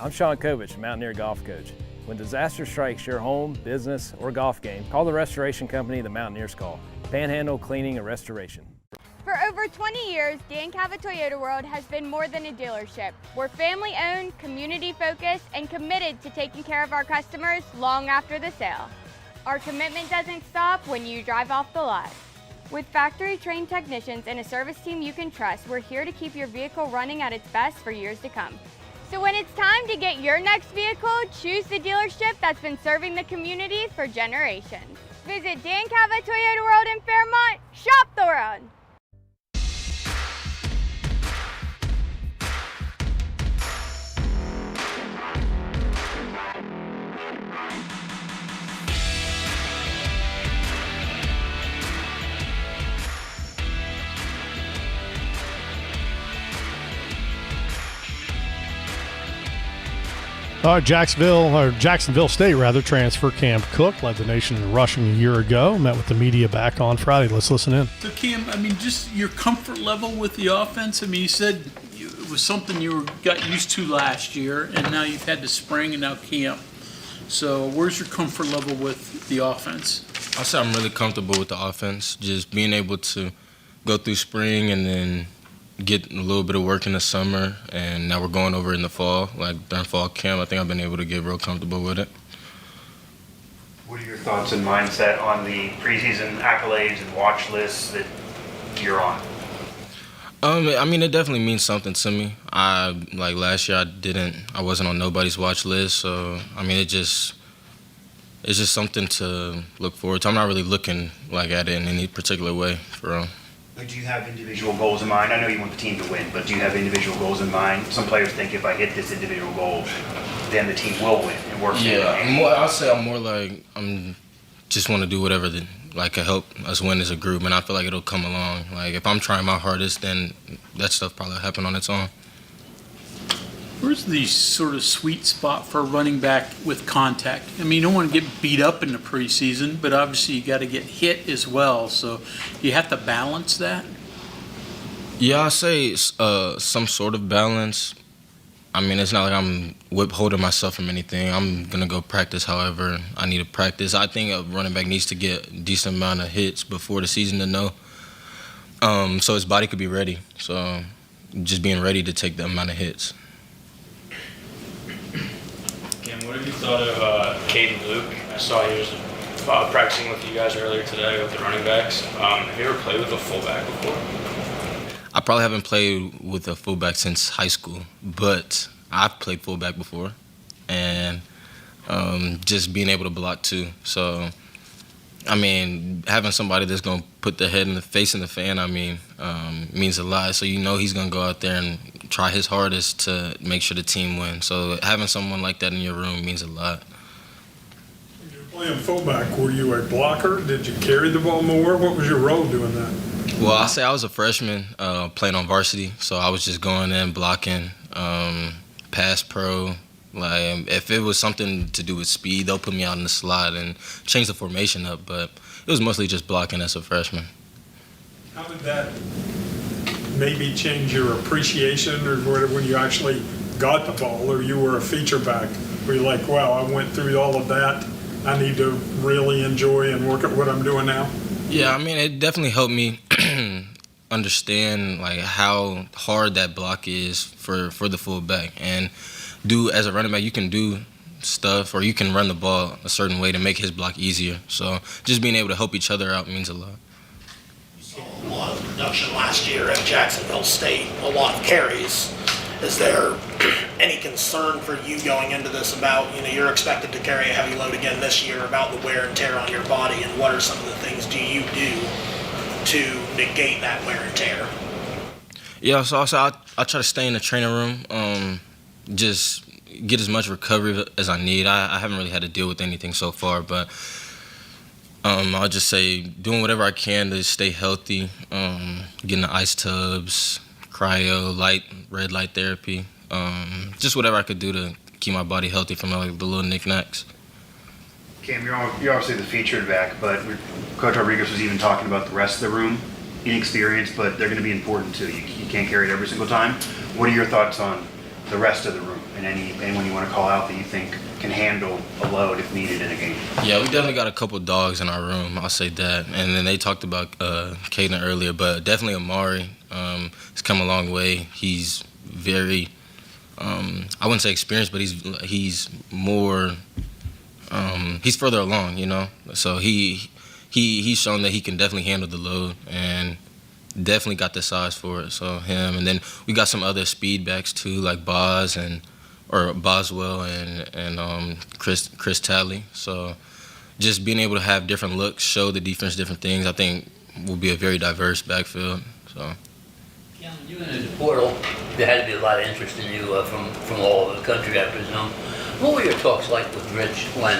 I'm Sean Kovich, Mountaineer golf coach. When disaster strikes your home, business, or golf game, call the restoration company the Mountaineers call. Panhandle Cleaning and Restoration. For over 20 years, Dan Cava Toyota World has been more than a dealership. We're family-owned, community-focused, and committed to taking care of our customers long after the sale. Our commitment doesn't stop when you drive off the lot. With factory-trained technicians and a service team you can trust, we're here to keep your vehicle running at its best for years to come. So when it's time to get your next vehicle, choose the dealership that's been serving the community for generations. Visit Dan Cava Toyota World in Fairmont. Shop the world. Jacksonville State transfer Cam Cook led the nation in rushing a year ago. Met with the media back on Friday. Let's listen in. So Cam, just your comfort level with the offense. You said it was something you got used to last year, and now you've had the spring and now camp. So where's your comfort level with the offense? I say I'm really comfortable with the offense. Just being able to go through spring and then get a little bit of work in the summer, and now we're going over in the fall, during fall camp. I think I've been able to get real comfortable with it. What are your thoughts and mindset on the preseason accolades and watch lists that you're on? It definitely means something to me. Last year I wasn't on nobody's watch list, so it's just something to look forward to. I'm not really looking at it in any particular way, for real. Do you have individual goals in mind? I know you want the team to win, but do you have individual goals in mind? Some players think if I hit this individual goal, then the team will win and work. I'll say I'm just want to do whatever can help us win as a group, and I feel like it'll come along. If I'm trying my hardest, then that stuff probably happen on its own. Where's the sort of sweet spot for a running back with contact? You don't want to get beat up in the preseason, but obviously you got to get hit as well. So you have to balance that. Yeah, I say some sort of balance. It's not like I'm withholding myself from anything. I'm gonna go practice however I need to practice. I think a running back needs to get a decent amount of hits before the season to know, so his body could be ready. So just being ready to take the amount of hits. What have you thought of Caden Luke? I saw he was practicing with you guys earlier today with the running backs. Have you ever played with a fullback before? I probably haven't played with a fullback since high school, but I've played fullback before, and just being able to block too. So I mean, having somebody that's going to put the head and the face in the fan, I mean, means a lot. So you know he's going to go out there and try his hardest to make sure the team wins. So having someone like that in your room means a lot. When you were playing fullback, were you a blocker? Did you carry the ball more? What was your role doing that? Well, I say I was a freshman playing on varsity, so I was just going in, blocking, pass pro. Like, if it was something to do with speed, they'll put me out in the slot and change the formation up, but it was mostly just blocking as a freshman. How did that maybe change your appreciation or whatever when you actually got the ball or you were a feature back? Were you like, wow, I went through all of that. I need to really enjoy and work at what I'm doing now? Yeah, I mean, it definitely helped me understand like how hard that block is for the fullback. And as a running back, you can do stuff or you can run the ball a certain way to make his block easier. So just being able to help each other out means a lot. You saw a lot of production last year at Jacksonville State, a lot of carries. Is there any concern for you going into this about, you're expected to carry a heavy load again this year, about the wear and tear on your body, and what are some of the things do you do to negate that wear and tear? Yeah, so I try to stay in the training room, just get as much recovery as I need. I haven't really had to deal with anything so far, but I'll just say doing whatever I can to stay healthy, getting the ice tubs, cryo, red light therapy, just whatever I could do to keep my body healthy from like the little knickknacks. Cam, you're obviously the featured back, but Coach Rodriguez was even talking about the rest of the room, inexperienced, but they're going to be important too. You can't carry it every single time. What are your thoughts on the rest of the room and anyone you want to call out that you think can handle a load if needed in a game? Yeah, we definitely got a couple dogs in our room, I'll say that. And then they talked about Caden earlier, but definitely Amari. He's come a long way. He's very, I wouldn't say experienced, but he's more, he's further along, So he's shown that he can definitely handle the load and definitely got the size for it. So him, and then we got some other speed backs too, like Boswell and Chris Talley. So just being able to have different looks, show the defense different things, I think will be a very diverse backfield. So. When you went into the portal, there had to be a lot of interest in you from all over the country, I presume. What were your talks like with Rich when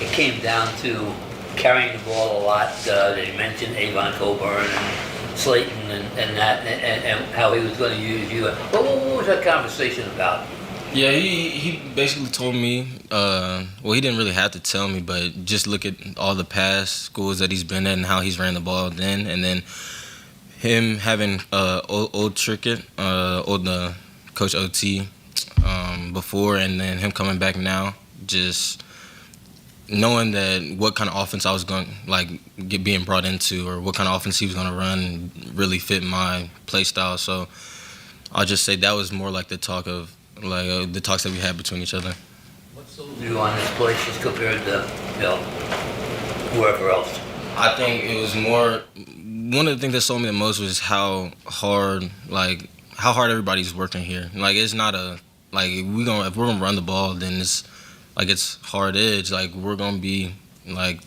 it came down to carrying the ball a lot? They mentioned Avon Coburn and Slayton and how he was going to use you. What was that conversation about? Yeah, he basically told me, he didn't really have to tell me, but just look at all the past schools that he's been at and how he's ran the ball then, and then him having old Coach OT before, and then him coming back now, just knowing that what kind of offense I was going being brought into, or what kind of offense he was going to run, really fit my play style. So I'll just say that was more like the talk of the talks that we had between each other. What sold you on this place as compared to whoever else? I think it was more. One of the things that sold me the most was how hard everybody's working here. It's not if we're gonna run the ball, then it's hard edge. We're gonna be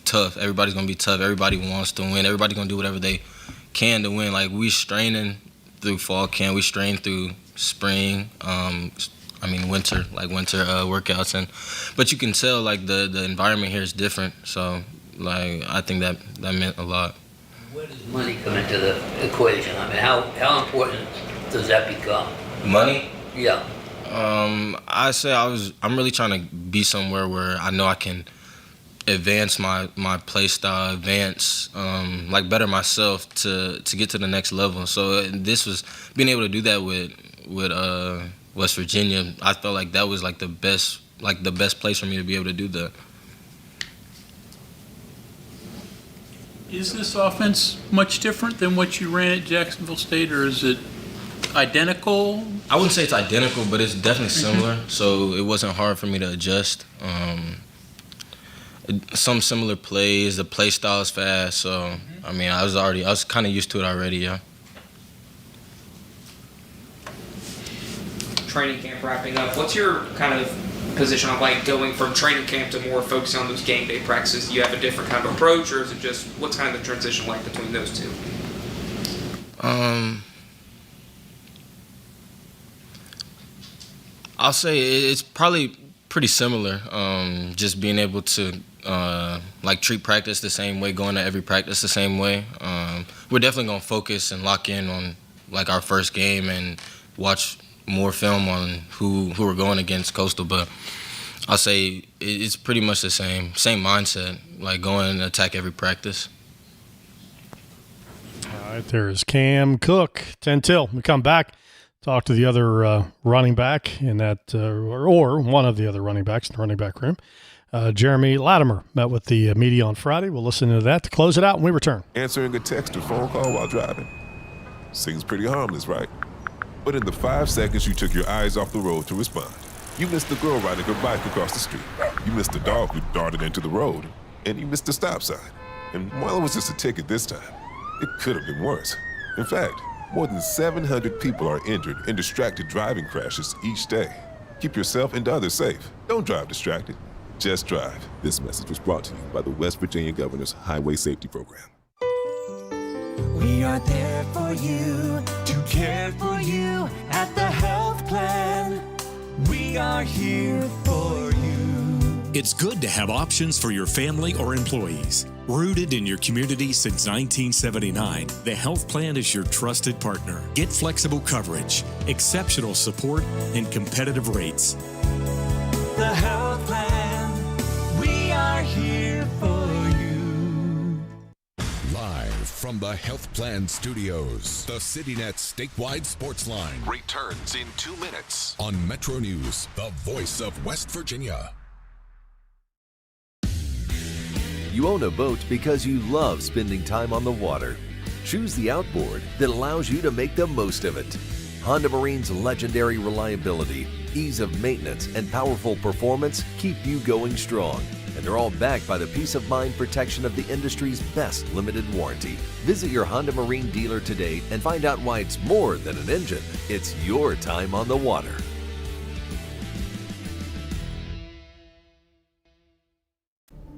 tough. Everybody's gonna be tough. Everybody wants to win. Everybody's gonna do whatever they can to win. We straining through fall camp. We strain through spring. Winter workouts, but you can tell the environment here is different. So I think that meant a lot. Where does money come into the equation? How important does that become? Money? Yeah. I say I'm really trying to be somewhere where I know I can advance my play style, better myself to get to the next level. So this was being able to do that with West Virginia. I felt like that was the best place for me to be able to do that. Is this offense much different than what you ran at Jacksonville State, or is it identical? I wouldn't say it's identical, but it's definitely similar. So it wasn't hard for me to adjust. Some similar plays. The play style is fast. So I was kind of used to it already. Yeah. Training camp wrapping up. What's your kind of position on like going from training camp to more focusing on those game day practices? Do you have a different kind of approach, or is it just what's kind of the transition like between those two? I'll say it's probably pretty similar. Just being able to like treat practice the same way, going to every practice the same way. We're definitely gonna focus and lock in on like our first game and watch more film on who we're going against Coastal. But I'll say it's pretty much the same mindset, like going and attack every practice. All right, there's Cam Cook, 10 till. We come back, talk to the other running back in that, or one of the other running backs in the running back room. Jeremy Latimer met with the media on Friday. We'll listen to that to close it out when we return. Answering a text or phone call while driving. Seems pretty harmless, right? But in the 5 seconds you took your eyes off the road to respond, you missed the girl riding her bike across the street. You missed the dog who darted into the road. And you missed the stop sign. And while it was just a ticket this time, it could have been worse. In fact, more than 700 people are injured in distracted driving crashes each day. Keep yourself and others safe. Don't drive distracted. Just drive. This message was brought to you by the West Virginia Governor's Highway Safety Program. We are there for you, to care for you at the health plan. We are here for you. It's good to have options for your family or employees. Rooted in your community since 1979, the health plan is your trusted partner. Get flexible coverage, exceptional support, and competitive rates. The health plan, we are here for you. Live from the Health Plan Studios, the CityNet statewide Sportsline returns in 2 minutes on MetroNews, the voice of West Virginia. You own a boat because you love spending time on the water. Choose the outboard that allows you to make the most of it. Honda Marine's legendary reliability, ease of maintenance, and powerful performance keep you going strong. And they're all backed by the peace of mind protection of the industry's best limited warranty. Visit your Honda Marine dealer today and find out why it's more than an engine. It's your time on the water.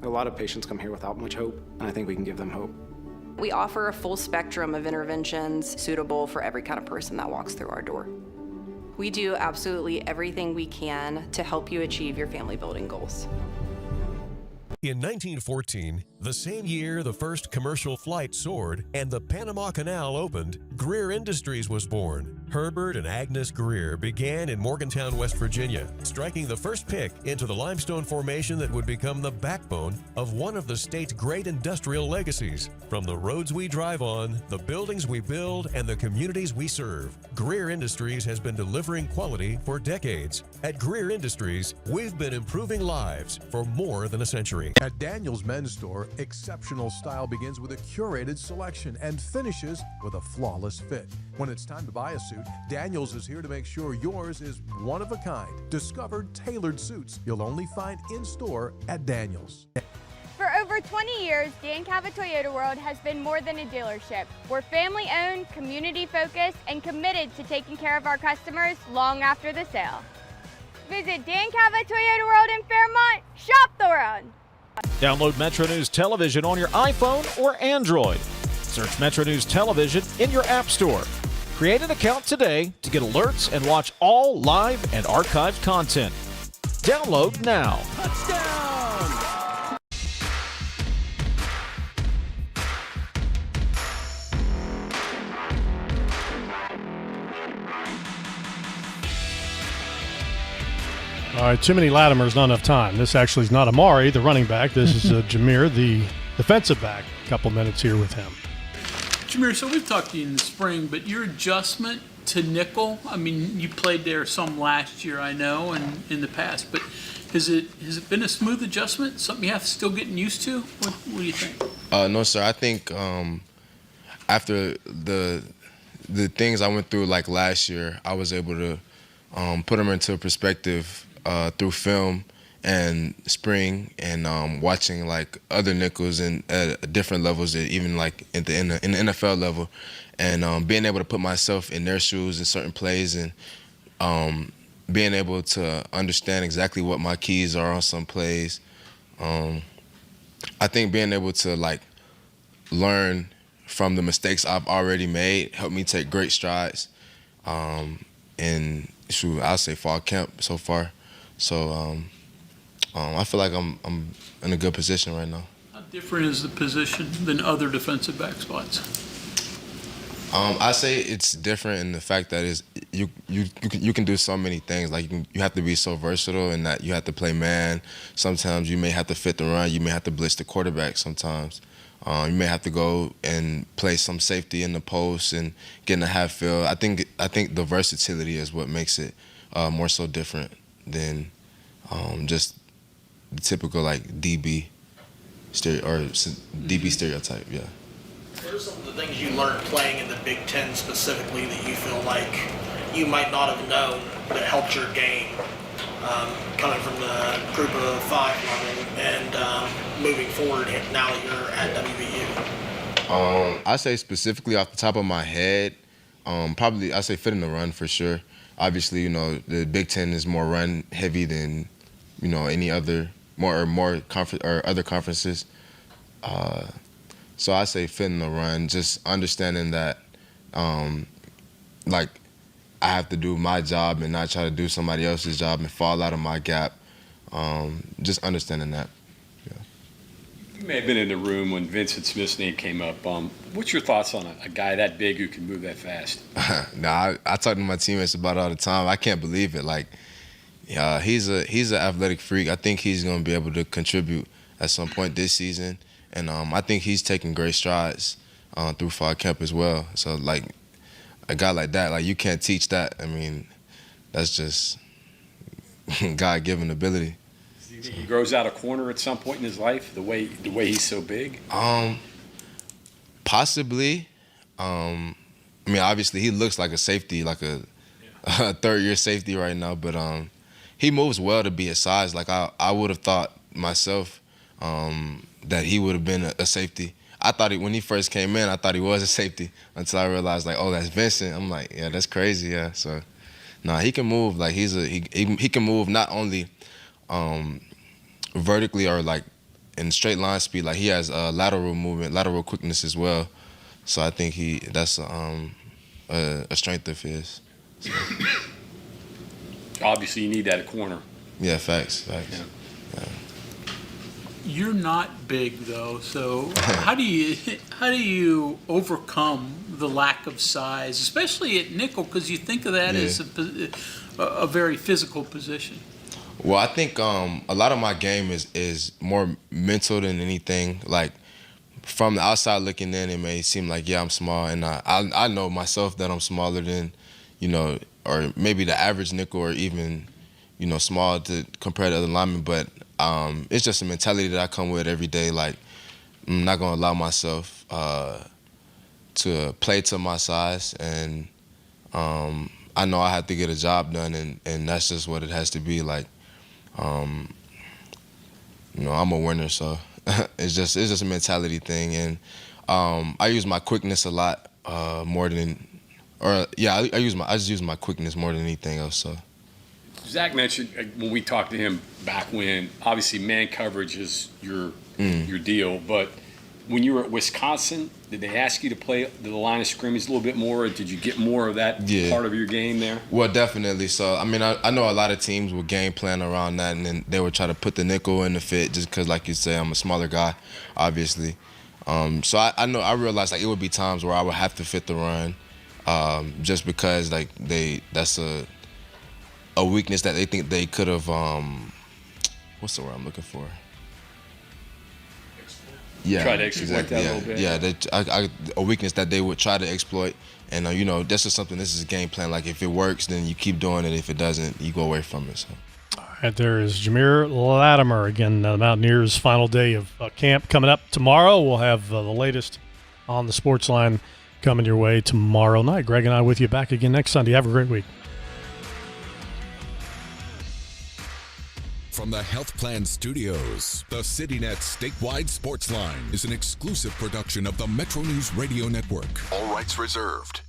A lot of patients come here without much hope, and I think we can give them hope. We offer a full spectrum of interventions suitable for every kind of person that walks through our door. We do absolutely everything we can to help you achieve your family building goals. In 1914, the same year the first commercial flight soared and the Panama Canal opened, Greer Industries was born. Herbert and Agnes Greer began in Morgantown, West Virginia, striking the first pick into the limestone formation that would become the backbone of one of the state's great industrial legacies. From the roads we drive on, the buildings we build, and the communities we serve, Greer Industries has been delivering quality for decades. At Greer Industries, we've been improving lives for more than a century. At Daniel's Men's Store, exceptional style begins with a curated selection and finishes with a flawless fit. When it's time to buy a suit, Daniel's is here to make sure yours is one of a kind. Discovered tailored suits you'll only find in store at Daniel's. For over 20 years, Dan Cava Toyota World has been more than a dealership. We're family-owned, community-focused, and committed to taking care of our customers long after the sale. Visit Dan Cava Toyota World in Fairmont. Shop the road. Download MetroNews Television on your iPhone or Android. Search MetroNews Television in your app store. Create an account today to get alerts and watch all live and archived content. Download now. All right, too many Latimers, not enough time. This actually is not Amari, the running back. This is Jameer, the defensive back. A couple minutes here with him. Jameer, so we've talked to you in the spring, but your adjustment to nickel, I mean, you played there some last year, I know, and in the past, but has it been a smooth adjustment? Something you have to still getting used to? What do you think? No, sir. I think after the things I went through like last year, I was able to put them into perspective through film and spring and watching like other nickels and at different levels, even like in the NFL level, and being able to put myself in their shoes in certain plays and being able to understand exactly what my keys are on some plays. I think being able to like learn from the mistakes I've already made helped me take great strides in I'll say fall camp so far. So I feel like I'm in a good position right now. How different is the position than other defensive back spots? I say it's different in the fact that you can do so many things. Like you have to be so versatile in that you have to play man. Sometimes you may have to fit the run. You may have to blitz the quarterback sometimes. You may have to go and play some safety in the post and get in the half field. I think the versatility is what makes it more so different than just the typical like DB stereotype. Yeah. What are some of the things you learned playing in the Big Ten specifically that you feel like you might not have known that helped your game coming from the group of 5 level and moving forward now that you're at WVU? I say specifically off the top of my head, probably I say fitting the run for sure. Obviously, the Big Ten is more run heavy than any other more conference or other conferences. So I say fitting the run, just understanding that, like, I have to do my job and not try to do somebody else's job and fall out of my gap. Just understanding that. Yeah. You may have been in the room when Vincent Smith's name came up. What's your thoughts on a guy that big who can move that fast? Nah, I talk to my teammates about it all the time. I can't believe it. Like, he's an athletic freak. I think he's going to be able to contribute at some point this season. And I think he's taking great strides through fall camp as well. So, like, a guy like that, like, you can't teach that. I mean, that's just God-given ability. Do you think he grows out a corner at some point in his life, the way he's so big? Possibly. I mean, obviously, he looks like a safety, like a third-year safety right now. But he moves well to be his size. Like, I would have thought myself that he would have been a safety. I thought when he first came in, I thought he was a safety until I realized, like, oh, that's Vincent. I'm like, yeah, that's crazy, yeah. So, he can move. Like, he can move not only vertically or, like, in straight line speed. Like, he has lateral movement, lateral quickness as well. So I think that's a strength of his. So. Obviously, you need that at corner. Yeah, facts. Yeah. You're not big though, so how do you overcome the lack of size, especially at nickel? Because you think of that as a very physical position. Well, I think a lot of my game is more mental than anything. Like, from the outside looking in, it may seem like, yeah, I'm small, and I know myself that I'm smaller than, or maybe the average nickel, or even, small to compare to other linemen. But it's just a mentality that I come with every day. Like, I'm not gonna allow myself to play to my size, and I know I have to get a job done, and that's just what it has to be. Like, I'm a winner, so it's just a mentality thing, and I use my quickness a lot more than, I just use my quickness more than anything else. So. Zach mentioned when we talked to him back when, obviously man coverage is your deal, but when you were at Wisconsin, did they ask you to play the line of scrimmage a little bit more, or did you get more of that part of your game there? Well, definitely. So, I mean, I know a lot of teams will game plan around that, and then they would try to put the nickel in the fit just because, like you say, I'm a smaller guy, obviously. So I realized, like, it would be times where I would have to fit the run just because, like, that's a weakness that they think they could have, what's the word I'm looking for? Yeah, try to exploit that a little bit. Yeah, a weakness that they would try to exploit. And, this is a game plan. Like, if it works, then you keep doing it. If it doesn't, you go away from it. So. All right, there is Jameer Latimer. Again, the Mountaineers' final day of camp coming up tomorrow. We'll have the latest on the Sportsline coming your way tomorrow night. Greg and I with you back again next Sunday. Have a great week. From the Health Plan Studios, the CityNet statewide Sportsline is an exclusive production of the MetroNews Radio Network. All rights reserved.